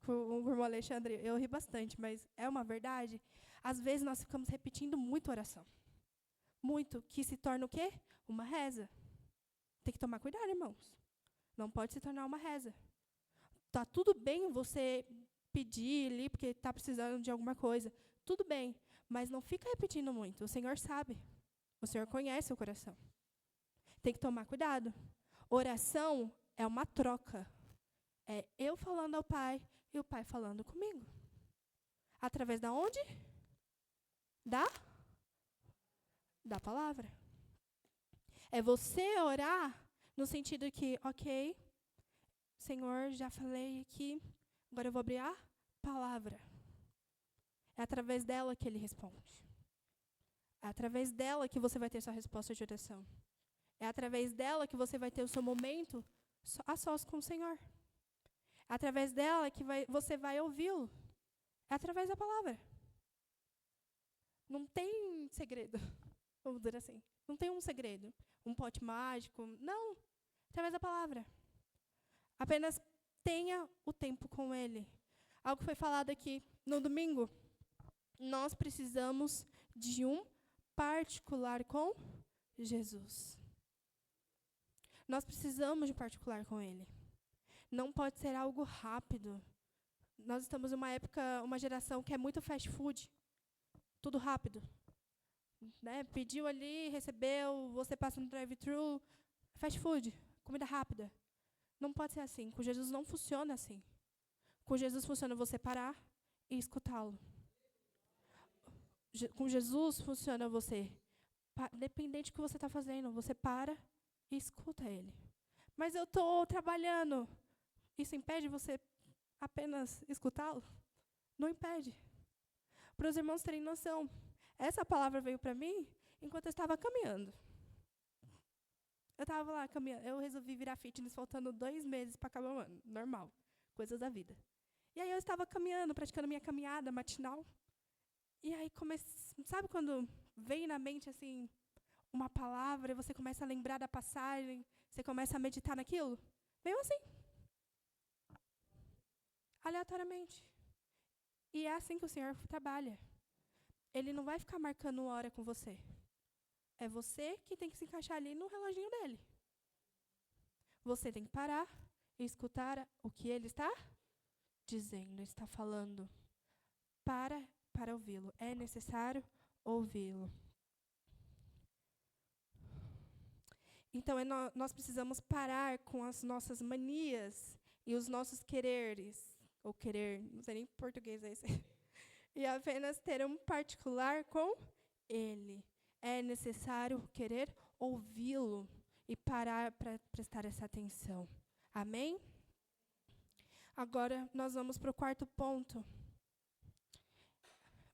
com o irmão Alexandre, eu ri bastante, mas é uma verdade. Às vezes nós ficamos repetindo muito oração. Muito, que se torna o quê? Uma reza. Tem que tomar cuidado, irmãos. Não pode se tornar uma reza. Tá tudo bem você pedir ali, porque está precisando de alguma coisa. Tudo bem, mas não fica repetindo muito. O Senhor sabe. O Senhor conhece o coração. Tem que tomar cuidado. Oração é uma troca. É eu falando ao Pai e o Pai falando comigo. Através da onde? Da palavra. É você orar no sentido que, ok, Senhor, já falei aqui, agora eu vou abrir a palavra. É através dela que Ele responde. É através dela que você vai ter sua resposta de oração. É através dela que você vai ter o seu momento a sós com o Senhor. É através dela que você vai ouvi-lo. É através da palavra. Não tem segredo. Vamos dizer assim. Não tem um segredo. Um pote mágico. Não. Através da palavra. Apenas tenha o tempo com Ele. Algo que foi falado aqui no domingo. Nós precisamos de um particular com Jesus. Nós precisamos de particular com Ele. Não pode ser algo rápido. Nós estamos numa época, uma geração que é muito fast food. Tudo rápido. Né? Pediu ali, recebeu, você passa no drive-thru. Fast food, comida rápida. Não pode ser assim. Com Jesus não funciona assim. Com Jesus funciona você parar e escutá-lo. Com Jesus funciona você, dependente do que você está fazendo, você para e escuta Ele. Mas eu estou trabalhando. Isso impede você apenas escutá-lo? Não impede. Para os irmãos terem noção, essa palavra veio para mim enquanto eu estava caminhando. Eu estava lá caminhando. Eu resolvi virar fitness faltando 2 meses para acabar o ano. Normal. Coisas da vida. E aí eu estava caminhando, praticando minha caminhada matinal. E aí sabe quando vem na mente assim uma palavra e você começa a lembrar da passagem, você começa a meditar naquilo? Veio assim. Aleatoriamente. E é assim que o Senhor trabalha. Ele não vai ficar marcando hora com você. É você que tem que se encaixar ali no reloginho dele. Você tem que parar e escutar o que ele está dizendo, está falando. Para ouvi-lo. É necessário ouvi-lo. Então, nós precisamos parar com as nossas manias e os nossos quereres. Ou querer, não sei nem português é esse. E apenas ter um particular com Ele. É necessário querer ouvi-lo e parar para prestar essa atenção. Amém? Agora, nós vamos para o 4º ponto.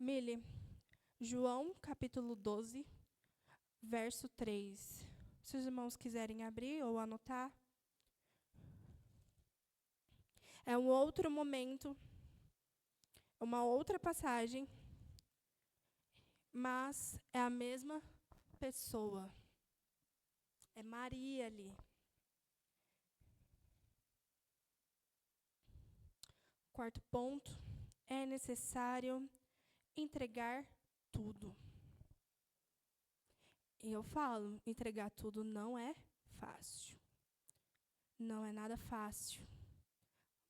Mili, João, capítulo 12, verso 3. Se os irmãos quiserem abrir ou anotar. É um outro momento, uma outra passagem, mas é a mesma pessoa. É Maria ali. 4º ponto, é necessário entregar tudo. E eu falo, entregar tudo não é fácil. Não é nada fácil.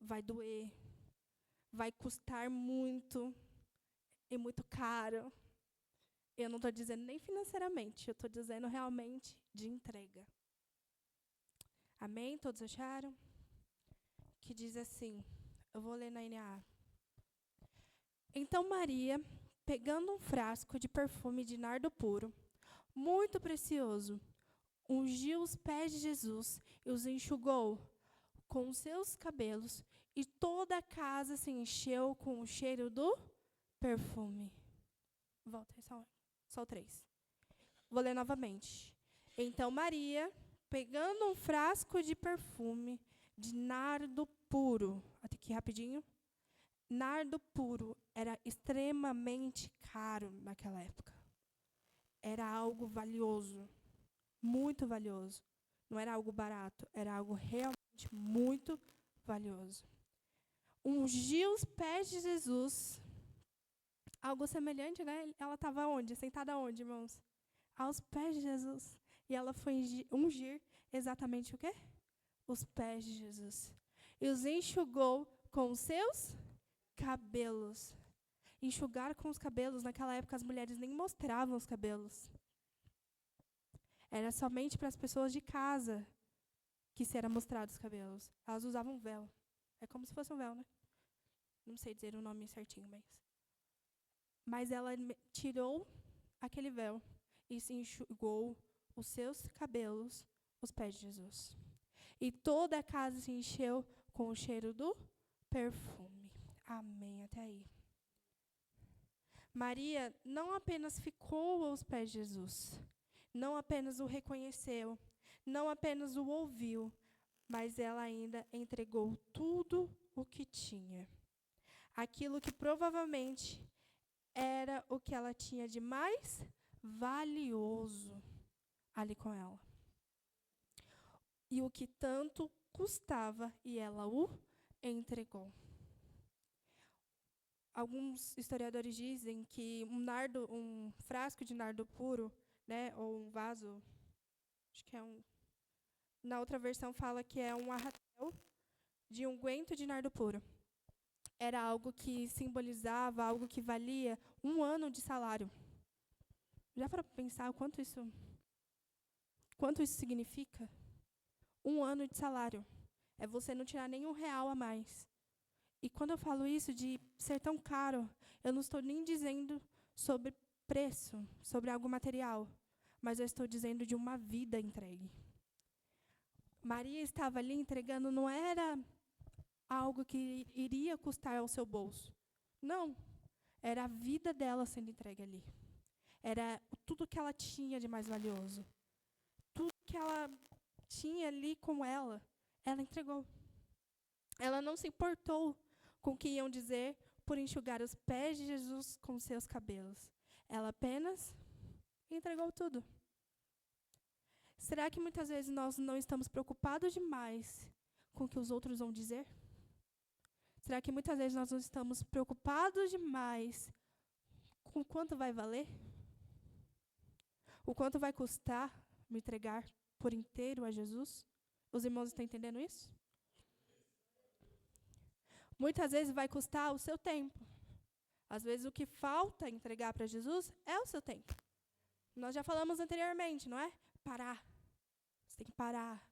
Vai doer. vai custar muito e muito caro. Eu não estou dizendo nem financeiramente, eu estou dizendo realmente de entrega. Amém? Todos acharam? Que diz assim, eu vou ler na NAA. Então Maria, pegando um frasco de perfume de nardo puro, muito precioso, ungiu os pés de Jesus e os enxugou com os seus cabelos, e toda a casa se encheu com o cheiro do perfume. Volta, só o 3. Vou ler novamente. Então Maria, pegando um frasco de perfume de nardo puro, até aqui rapidinho. Nardo puro era extremamente caro naquela época. Era algo valioso, muito valioso. Não era algo barato, era algo realmente muito valioso. Ungiu os pés de Jesus. Algo semelhante, né? Ela estava onde? Sentada onde, irmãos? Aos pés de Jesus. E ela foi ungir exatamente o quê? Os pés de Jesus. E os enxugou com os seus cabelos. Enxugar com os cabelos, naquela época as mulheres nem mostravam os cabelos. Era somente para as pessoas de casa que se era mostrado os cabelos. Elas usavam véu. É como se fosse um véu, né? Não sei dizer o nome certinho, mas ela tirou aquele véu e se enxugou os seus cabelos, os pés de Jesus. E toda a casa se encheu com o cheiro do perfume. Amém, até aí. Maria não apenas ficou aos pés de Jesus, não apenas o reconheceu, não apenas o ouviu, mas ela ainda entregou tudo o que tinha. Aquilo que provavelmente era o que ela tinha de mais valioso ali com ela. E o que tanto custava, e ela o entregou. Alguns historiadores dizem que um frasco de nardo puro, né, ou um vaso, acho que na outra versão fala que é um arratel de unguento de nardo puro. Era algo que simbolizava, algo que valia 1 ano de salário. Já para pensar quanto isso significa? 1 ano de salário. É você não tirar nem R$1 a mais. E quando eu falo isso de ser tão caro, eu não estou nem dizendo sobre preço, sobre algo material, mas eu estou dizendo de uma vida entregue. Maria estava ali entregando, não era algo que iria custar ao seu bolso. Não. Era a vida dela sendo entregue ali. Era tudo que ela tinha de mais valioso. Tudo que ela tinha ali com ela, ela entregou. Ela não se importou com o que iam dizer por enxugar os pés de Jesus com seus cabelos. Ela apenas entregou tudo. Será que muitas vezes nós não estamos preocupados demais com o que os outros vão dizer? Será que muitas vezes nós não estamos preocupados demais com o quanto vai valer? O quanto vai custar me entregar por inteiro a Jesus? Os irmãos estão entendendo isso? Muitas vezes vai custar o seu tempo. Às vezes o que falta entregar para Jesus é o seu tempo. Nós já falamos anteriormente, não é? Parar. Você tem que parar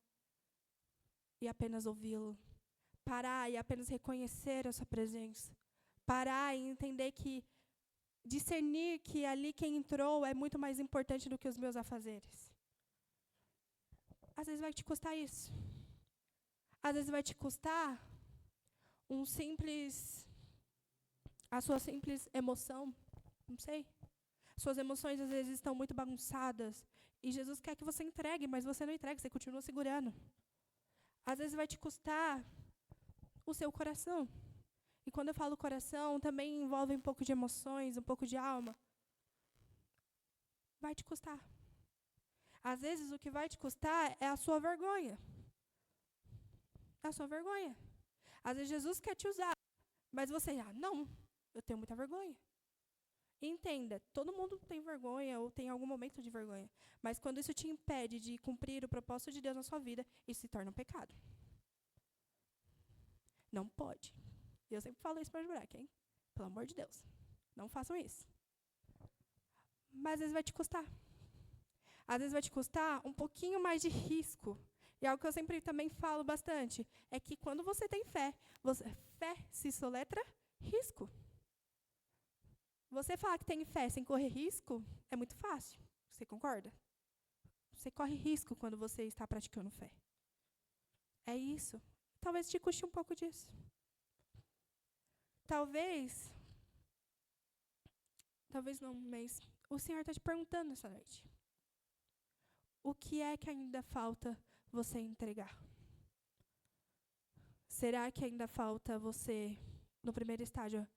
e apenas ouvi-lo. Parar e apenas reconhecer a sua presença. Parar e entender que, discernir que ali quem entrou é muito mais importante do que os meus afazeres. Às vezes vai te custar isso. Às vezes vai te custar a sua simples emoção. Não sei. Suas emoções às vezes estão muito bagunçadas. E Jesus quer que você entregue, mas você não entrega, você continua segurando. Às vezes vai te custar o seu coração. E quando eu falo coração, também envolve um pouco de emoções, um pouco de alma. Vai te custar. Às vezes o que vai te custar é a sua vergonha. É a sua vergonha. Às vezes Jesus quer te usar, mas você, não, eu tenho muita vergonha. Entenda, todo mundo tem vergonha ou tem algum momento de vergonha. Mas quando isso te impede de cumprir o propósito de Deus na sua vida, isso se torna um pecado. Não pode. E eu sempre falo isso para Jurac, hein? Pelo amor de Deus, não façam isso. Mas às vezes vai te custar. Às vezes vai te custar um pouquinho mais de risco. E algo que eu sempre também falo bastante é que quando você tem fé se soletra risco. Você falar que tem fé sem correr risco é muito fácil. Você concorda? Você corre risco quando você está praticando fé. É isso. Talvez te custe um pouco disso. Talvez não, mas o Senhor está te perguntando nessa noite. O que é que ainda falta você entregar? Será que ainda falta você, no primeiro estágio,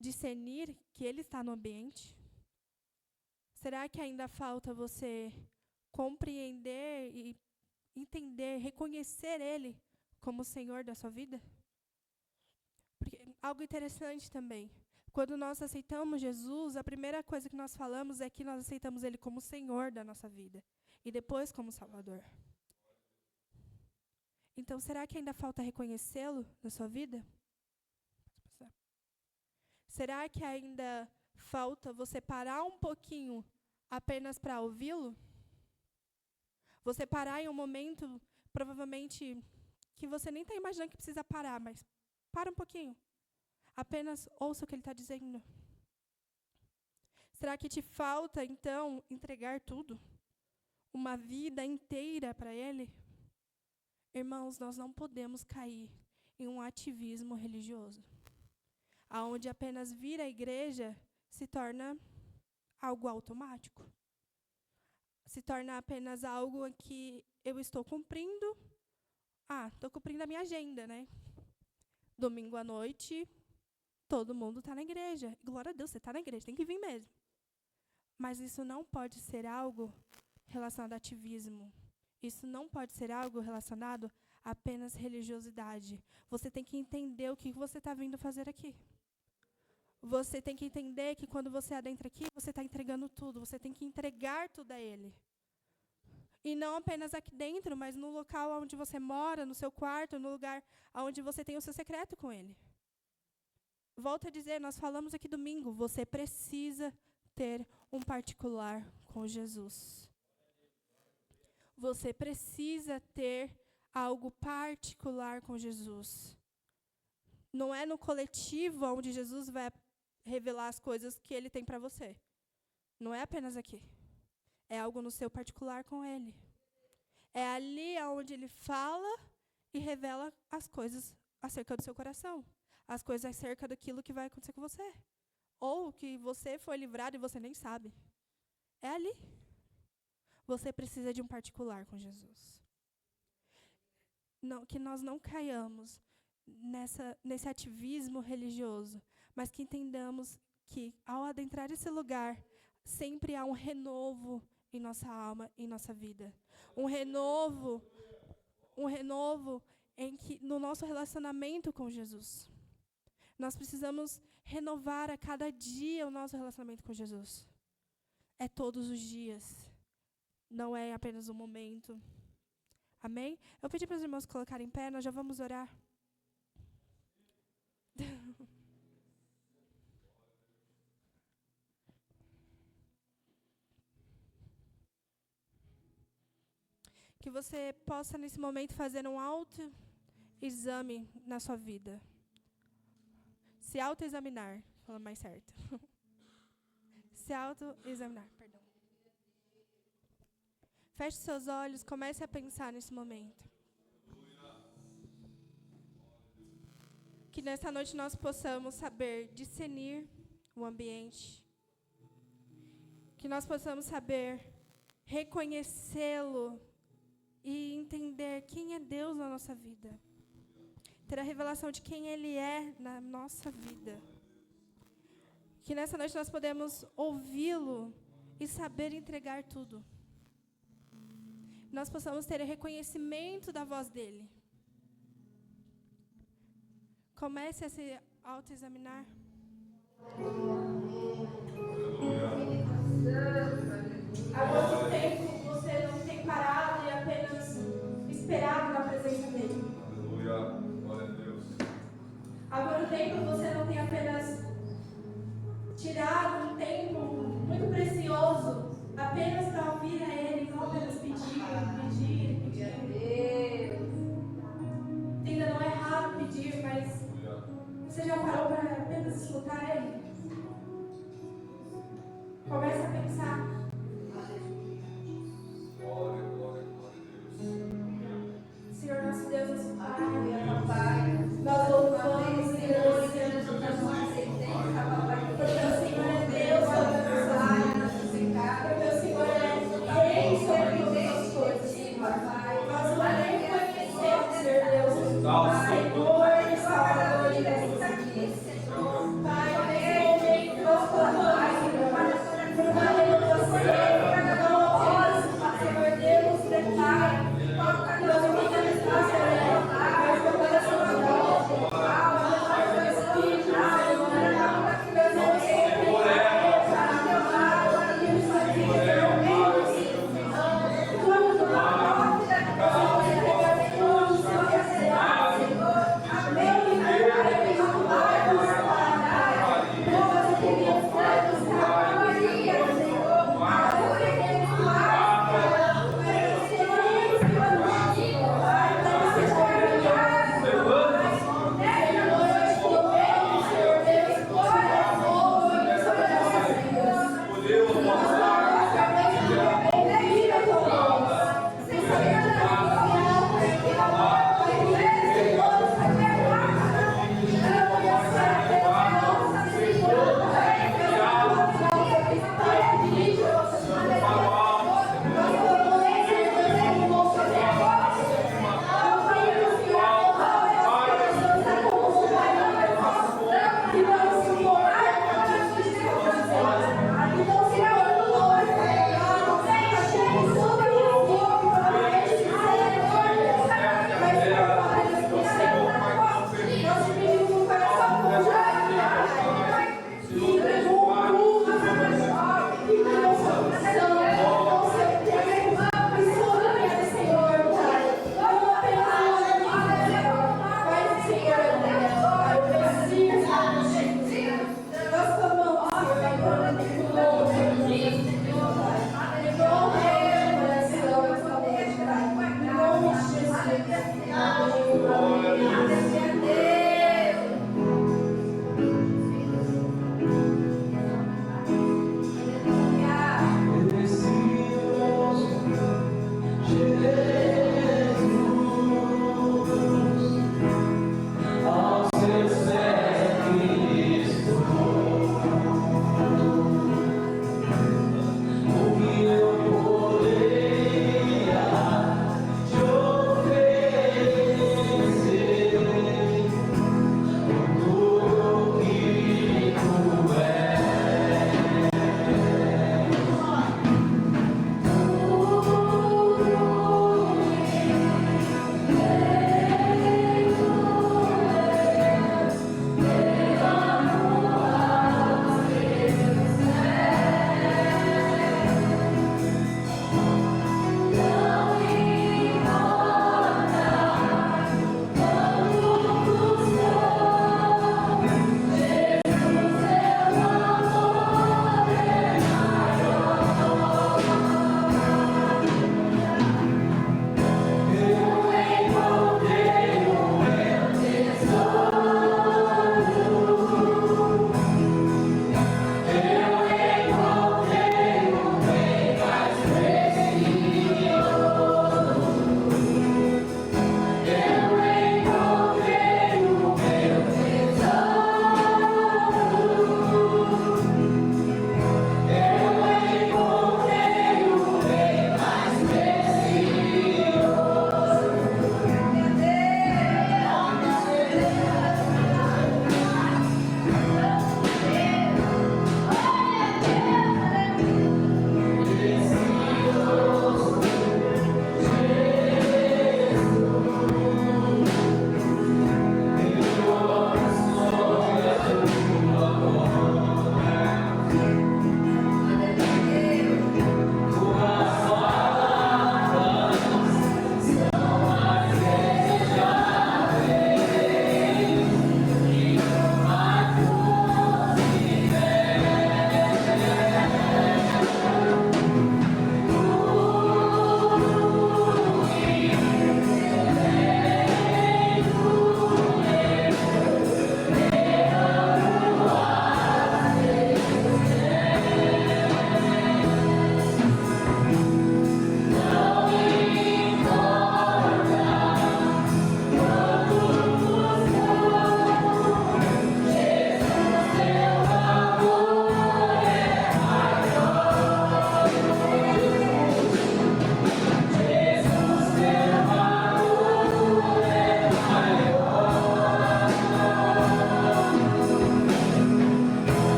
discernir que Ele está no ambiente? Será que ainda falta você compreender e entender, reconhecer Ele como Senhor da sua vida? Porque algo interessante também, quando nós aceitamos Jesus, a primeira coisa que nós falamos é que nós aceitamos Ele como Senhor da nossa vida e depois como Salvador. Então, será que ainda falta reconhecê-lo na sua vida? Será que ainda falta você parar um pouquinho apenas para ouvi-lo? Você parar em um momento, provavelmente, que você nem está imaginando que precisa parar, mas para um pouquinho. Apenas ouça o que Ele está dizendo. Será que te falta, então, entregar tudo? Uma vida inteira para Ele? Irmãos, nós não podemos cair em um ativismo religioso, aonde apenas vir à igreja se torna algo automático. Se torna apenas algo que eu estou cumprindo. Estou cumprindo a minha agenda, né? Domingo à noite, todo mundo está na igreja. Glória a Deus, você está na igreja, tem que vir mesmo. Mas isso não pode ser algo relacionado a ativismo. Isso não pode ser algo relacionado a apenas religiosidade. Você tem que entender o que você está vindo fazer aqui. Você tem que entender que quando você adentra aqui, você está entregando tudo. Você tem que entregar tudo a Ele. E não apenas aqui dentro, mas no local onde você mora, no seu quarto, no lugar onde você tem o seu secreto com Ele. Volto a dizer, nós falamos aqui domingo, você precisa ter um particular com Jesus. Você precisa ter algo particular com Jesus. Não é no coletivo onde Jesus vai revelar as coisas que Ele tem para você. Não é apenas aqui. É algo no seu particular com Ele. É ali onde Ele fala e revela as coisas acerca do seu coração. As coisas acerca daquilo que vai acontecer com você. Ou que você foi livrado e você nem sabe. É ali. Você precisa de um particular com Jesus. Não, que nós não caiamos nesse ativismo religioso, mas que entendamos que, ao adentrar esse lugar, sempre há um renovo em nossa alma, em nossa vida. Um renovo no nosso relacionamento com Jesus. Nós precisamos renovar a cada dia o nosso relacionamento com Jesus. É todos os dias. Não é apenas um momento. Amém? Eu pedi para os irmãos colocarem em pé, nós já vamos orar. Que você possa, nesse momento, fazer um autoexame na sua vida. Se autoexaminar, falando mais certo. Se autoexaminar, perdão. Feche seus olhos, comece a pensar nesse momento. Que nessa noite nós possamos saber discernir o ambiente. Que nós possamos saber reconhecê-lo e entender quem é Deus na nossa vida. Ter a revelação de quem Ele é na nossa vida. Que nessa noite nós podemos ouvi-lo e saber entregar tudo. Nós possamos ter o reconhecimento da voz dEle. Comece a se autoexaminar. Há quanto tempo você não tem parado e apenas esperado na presença dEle? Aleluia, glória a Deus. Há templo você não tem apenas tirado um tempo muito precioso apenas para ouvir a Ele, não apenas pedir. Ainda não é errado pedir, mas você já parou para apenas escutar Ele? Começa a pensar. Senhor, nosso Deus, nosso Pai, nós louvamos, Senhor, porque o Senhor é Deus sobre nossa vida, porque o Senhor é Rei sobre todas as coisas, nós o reconhecemos, Senhor Deus, Senhor e Salvador de Deus. Pai, nesse momento nós clamamos, Senhor, por uma renovação, Senhor Deus, prepara, nós pedimos, Senhor, mas meu coração de novo, meu espírito, Senhor, meu Deus,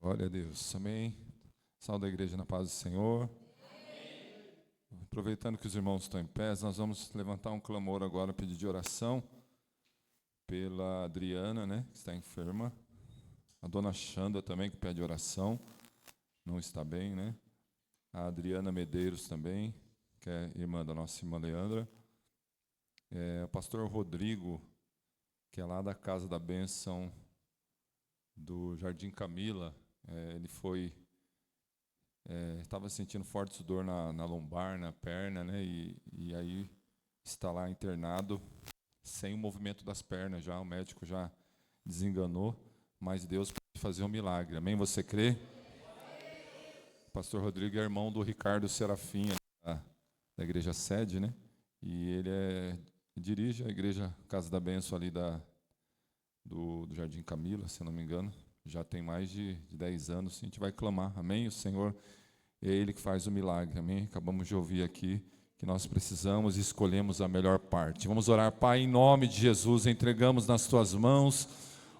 Glória a Deus. Amém. Salve a igreja na paz do Senhor. Aproveitando que os irmãos estão em pé, nós vamos levantar um clamor agora, pedido de oração pela Adriana, né, que está enferma. A dona Xanda também, que pede oração, não está bem, né? A Adriana Medeiros também, que é irmã da nossa irmã Leandra. O pastor Rodrigo, que é lá da Casa da Bênção do Jardim Camila, ele foi... estava sentindo forte dor na lombar, na perna, né? E aí está lá internado, sem o movimento das pernas já, o médico já desenganou, mas Deus pode fazer um milagre. Amém? Você crê? O pastor Rodrigo é irmão do Ricardo Serafim, da igreja sede, né? E ele dirige a igreja Casa da Bênção ali do Jardim Camila, se eu não me engano. Já tem mais de 10 anos, a gente vai clamar, amém? O Senhor é Ele que faz o milagre, amém? Acabamos de ouvir aqui que nós precisamos e escolhemos a melhor parte. Vamos orar, Pai, em nome de Jesus, entregamos nas Tuas mãos,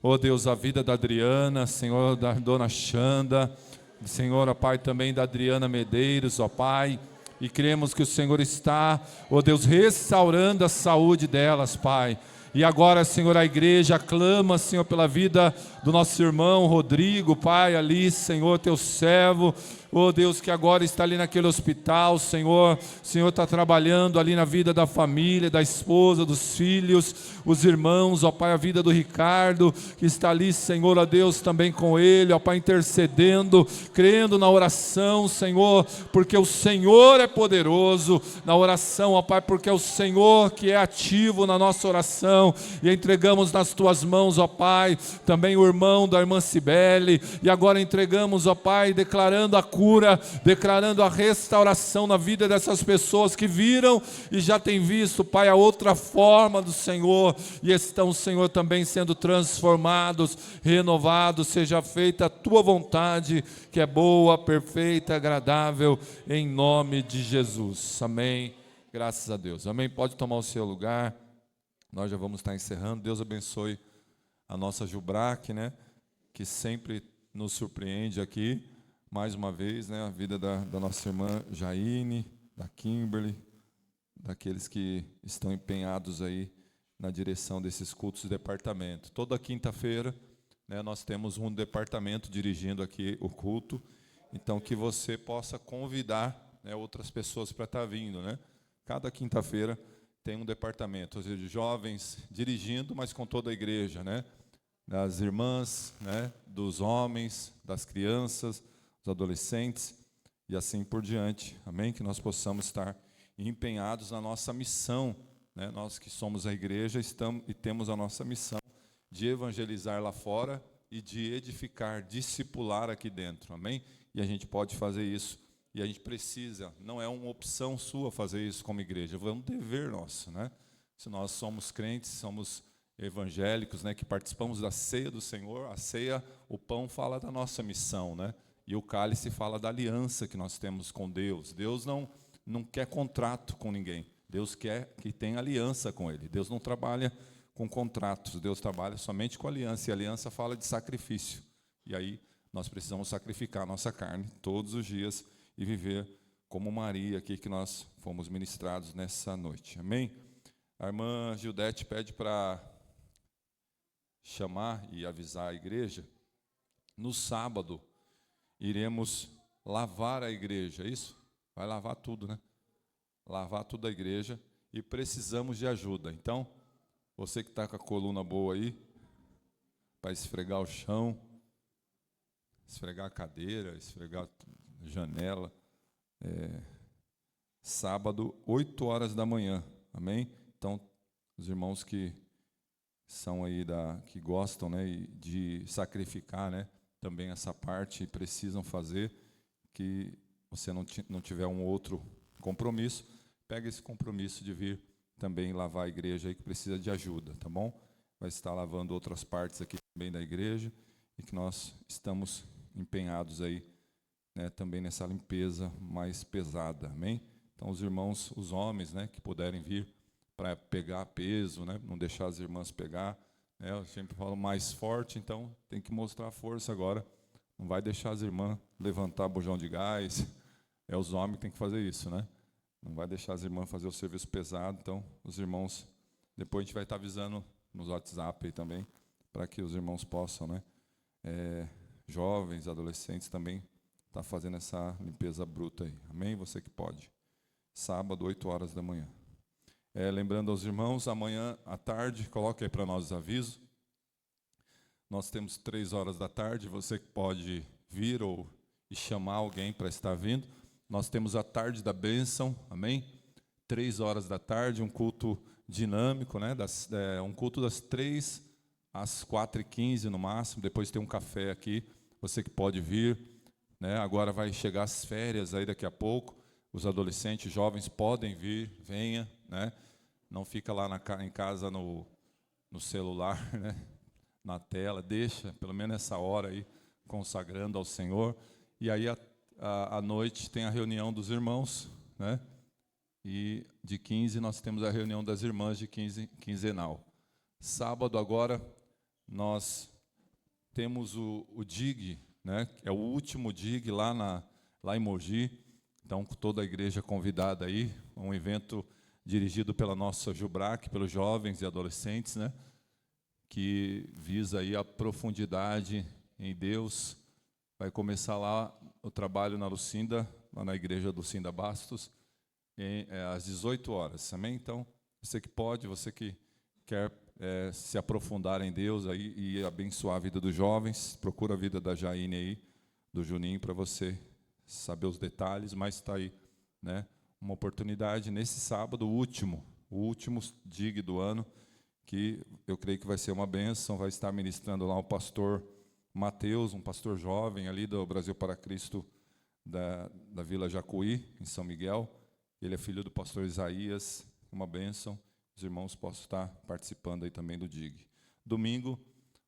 ó Deus, a vida da Adriana, Senhor, da dona Xanda, Senhor, ó Pai, também da Adriana Medeiros, ó Pai, e cremos que o Senhor está, ó Deus, restaurando a saúde delas, Pai. E agora, Senhor, a igreja clama, Senhor, pela vida do nosso irmão Rodrigo, Pai, ali, Senhor, teu servo, oh Deus, que agora está ali naquele hospital, Senhor, está trabalhando ali na vida da família, da esposa, dos filhos, os irmãos, ó Pai, a vida do Ricardo, que está ali, Senhor, ó Deus, também com ele, ó Pai, intercedendo, crendo na oração, Senhor, porque o Senhor é poderoso, na oração, ó Pai, porque é o Senhor que é ativo na nossa oração, e entregamos nas Tuas mãos, ó Pai, também o irmão da irmã Cibele, e agora entregamos, ó Pai, declarando a cura, declarando a restauração na vida dessas pessoas que viram e já têm visto, Pai, a outra forma do Senhor, e estão, Senhor, também sendo transformados, renovados, seja feita a Tua vontade, que é boa, perfeita, agradável, em nome de Jesus, amém, graças a Deus, amém, pode tomar o seu lugar, nós já vamos estar encerrando, Deus abençoe a nossa Jubrac, né, que sempre nos surpreende aqui, mais uma vez, né, a vida da nossa irmã Jaine, da Kimberly, daqueles que estão empenhados aí na direção desses cultos de departamento. Toda quinta-feira, né, nós temos um departamento dirigindo aqui o culto, então que você possa convidar, né, outras pessoas para estar vindo, né? Cada quinta-feira tem um departamento, ou seja, de jovens dirigindo, mas com toda a igreja, né? Das irmãs, né, dos homens, das crianças, dos adolescentes e assim por diante. Amém? Que nós possamos estar empenhados na nossa missão, né? Nós que somos a igreja estamos e temos a nossa missão de evangelizar lá fora e de edificar, discipular aqui dentro. Amém? E a gente pode fazer isso e a gente precisa, não é uma opção sua fazer isso como igreja, é um dever nosso, né? Se nós somos crentes, somos evangélicos, né, que participamos da ceia do Senhor, a ceia, o pão fala da nossa missão, né? E o cálice fala da aliança que nós temos com Deus. Deus não quer contrato com ninguém. Deus quer que tenha aliança com Ele. Deus não trabalha com contratos. Deus trabalha somente com aliança. E a aliança fala de sacrifício. E aí nós precisamos sacrificar a nossa carne todos os dias e viver como Maria aqui que nós fomos ministrados nessa noite. Amém? A irmã Gildete pede para chamar e avisar a igreja. No sábado, iremos lavar a igreja, é isso? Vai lavar tudo, né? Lavar toda a igreja e precisamos de ajuda. Então, você que está com a coluna boa aí, para esfregar o chão, esfregar a cadeira, esfregar a janela, sábado, 8 horas da manhã, amém? Então, os irmãos que são aí que gostam, né, de sacrificar, né, também essa parte precisam fazer, que você não tiver um outro compromisso, pega esse compromisso de vir também lavar a igreja aí que precisa de ajuda, tá bom? Vai estar lavando outras partes aqui também da igreja e que nós estamos empenhados aí, né, também nessa limpeza mais pesada, amém? Então os irmãos, os homens, né, que puderem vir para pegar peso, né, não deixar as irmãs pegar, né, eu sempre falo mais forte, então tem que mostrar força agora Não vai deixar as irmãs levantar bujão de gás. É os homens que tem que fazer isso, né? Não vai deixar as irmãs fazer o serviço pesado. Então, os irmãos, depois a gente vai estar avisando nos WhatsApp aí também, para que os irmãos possam, né? Jovens, adolescentes também, tá fazendo essa limpeza bruta aí. Amém? Você que pode. Sábado, 8 horas da manhã. Lembrando aos irmãos, amanhã à tarde, coloque aí para nós os avisos. Nós temos 3 horas da tarde, você que pode vir e chamar alguém para estar vindo. Nós temos a tarde da bênção, amém? 3 horas da tarde, um culto dinâmico, né? Um culto das 3 às 4h15 no máximo, depois tem um café aqui, você que pode vir, né? Agora vai chegar as férias aí daqui a pouco, os adolescentes, jovens podem vir, venha, né? Não fica lá em casa no celular, né? Na tela, deixa pelo menos essa hora aí consagrando ao Senhor. E aí à noite tem a reunião dos irmãos, né? E de 15 nós temos a reunião das irmãs de quinzenal. Sábado agora nós temos o DIG, né? É o último DIG lá em Mogi. Então toda a igreja convidada aí, um evento dirigido pela nossa Jubrac, pelos jovens e adolescentes, né? Que visa aí a profundidade em Deus. Vai começar lá o trabalho na Lucinda, lá na igreja do Lucinda Bastos, às 18 horas, amém? Então, você que pode, você que quer se aprofundar em Deus aí e abençoar a vida dos jovens, procura a vida da Jaine aí, do Juninho, para você saber os detalhes, mas está aí, né? Uma oportunidade nesse sábado, o último DIG do ano, que eu creio que vai ser uma bênção. Vai estar ministrando lá o pastor Mateus, um pastor jovem ali do Brasil para Cristo, da Vila Jacuí, em São Miguel. Ele é filho do pastor Isaías, uma bênção. Os irmãos possam estar participando aí também do DIG. Domingo,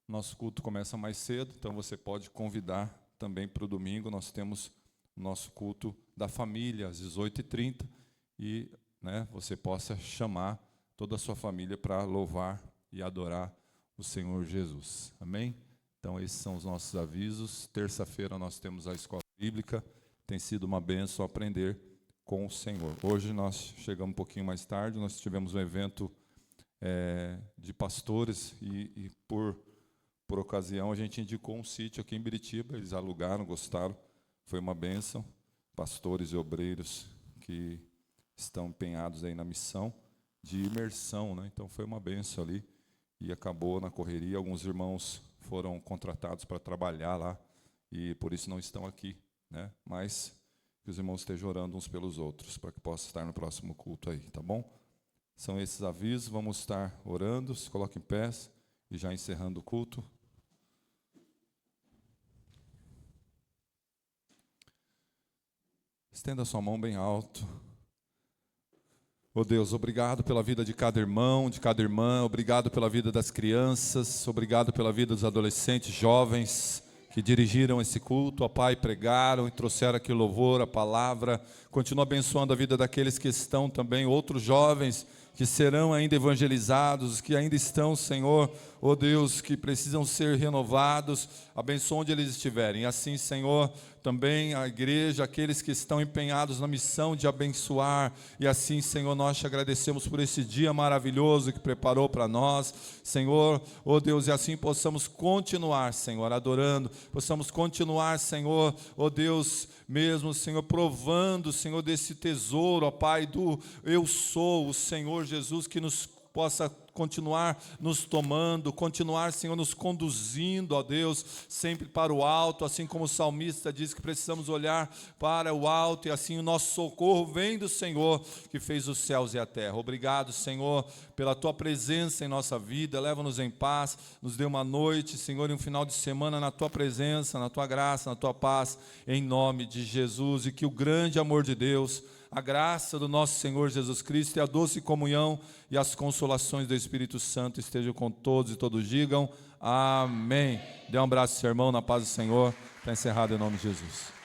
nosso culto começa mais cedo, então você pode convidar também para o domingo. Nós temos o nosso culto da família, às 18h30, e né, você possa chamar toda a sua família para louvar e adorar o Senhor Jesus. Amém? Então, esses são os nossos avisos. Terça-feira nós temos a escola bíblica. Tem sido uma bênção aprender com o Senhor. Hoje nós chegamos um pouquinho mais tarde, nós tivemos um evento de pastores e por ocasião a gente indicou um sítio aqui em Biritiba. Eles alugaram, gostaram. Foi uma bênção. Pastores e obreiros que estão empenhados aí na missão de imersão, né? Então foi uma bênção ali e acabou na correria. Alguns irmãos foram contratados para trabalhar lá e por isso não estão aqui, né? Mas que os irmãos estejam orando uns pelos outros para que possa estar no próximo culto aí, tá bom? São esses avisos. Vamos estar orando. Se coloque em pé e já encerrando o culto. Estenda sua mão bem alto. Oh Deus, obrigado pela vida de cada irmão, de cada irmã. Obrigado pela vida das crianças. Obrigado pela vida dos adolescentes, jovens que dirigiram esse culto, ó Pai, pregaram e trouxeram aqui o louvor, a palavra. Continua abençoando a vida daqueles que estão também, outros jovens que serão ainda evangelizados, que ainda estão, Senhor, ó Deus, que precisam ser renovados. Abençoa onde eles estiverem. E assim, Senhor, também a igreja, aqueles que estão empenhados na missão de abençoar. E assim, Senhor, nós te agradecemos por esse dia maravilhoso que preparou para nós, Senhor, ó Deus, e assim possamos continuar, Senhor, adorando, possamos continuar, Senhor, ó Deus, mesmo, Senhor, provando, Senhor, desse tesouro, ó Pai, do eu sou, o Senhor Jesus, que nos possa continuar nos tomando, continuar, Senhor, nos conduzindo, ó Deus, sempre para o alto, assim como o salmista diz que precisamos olhar para o alto, e assim o nosso socorro vem do Senhor, que fez os céus e a terra. Obrigado, Senhor, pela Tua presença em nossa vida. Leva-nos em paz, nos dê uma noite, Senhor, e um final de semana na Tua presença, na Tua graça, na Tua paz, em nome de Jesus, e que o grande amor de Deus, a graça do nosso Senhor Jesus Cristo e a doce comunhão e as consolações do Espírito Santo estejam com todos e todos digam amém. Dê um abraço, seu irmão, na paz do Senhor. Está encerrado em nome de Jesus.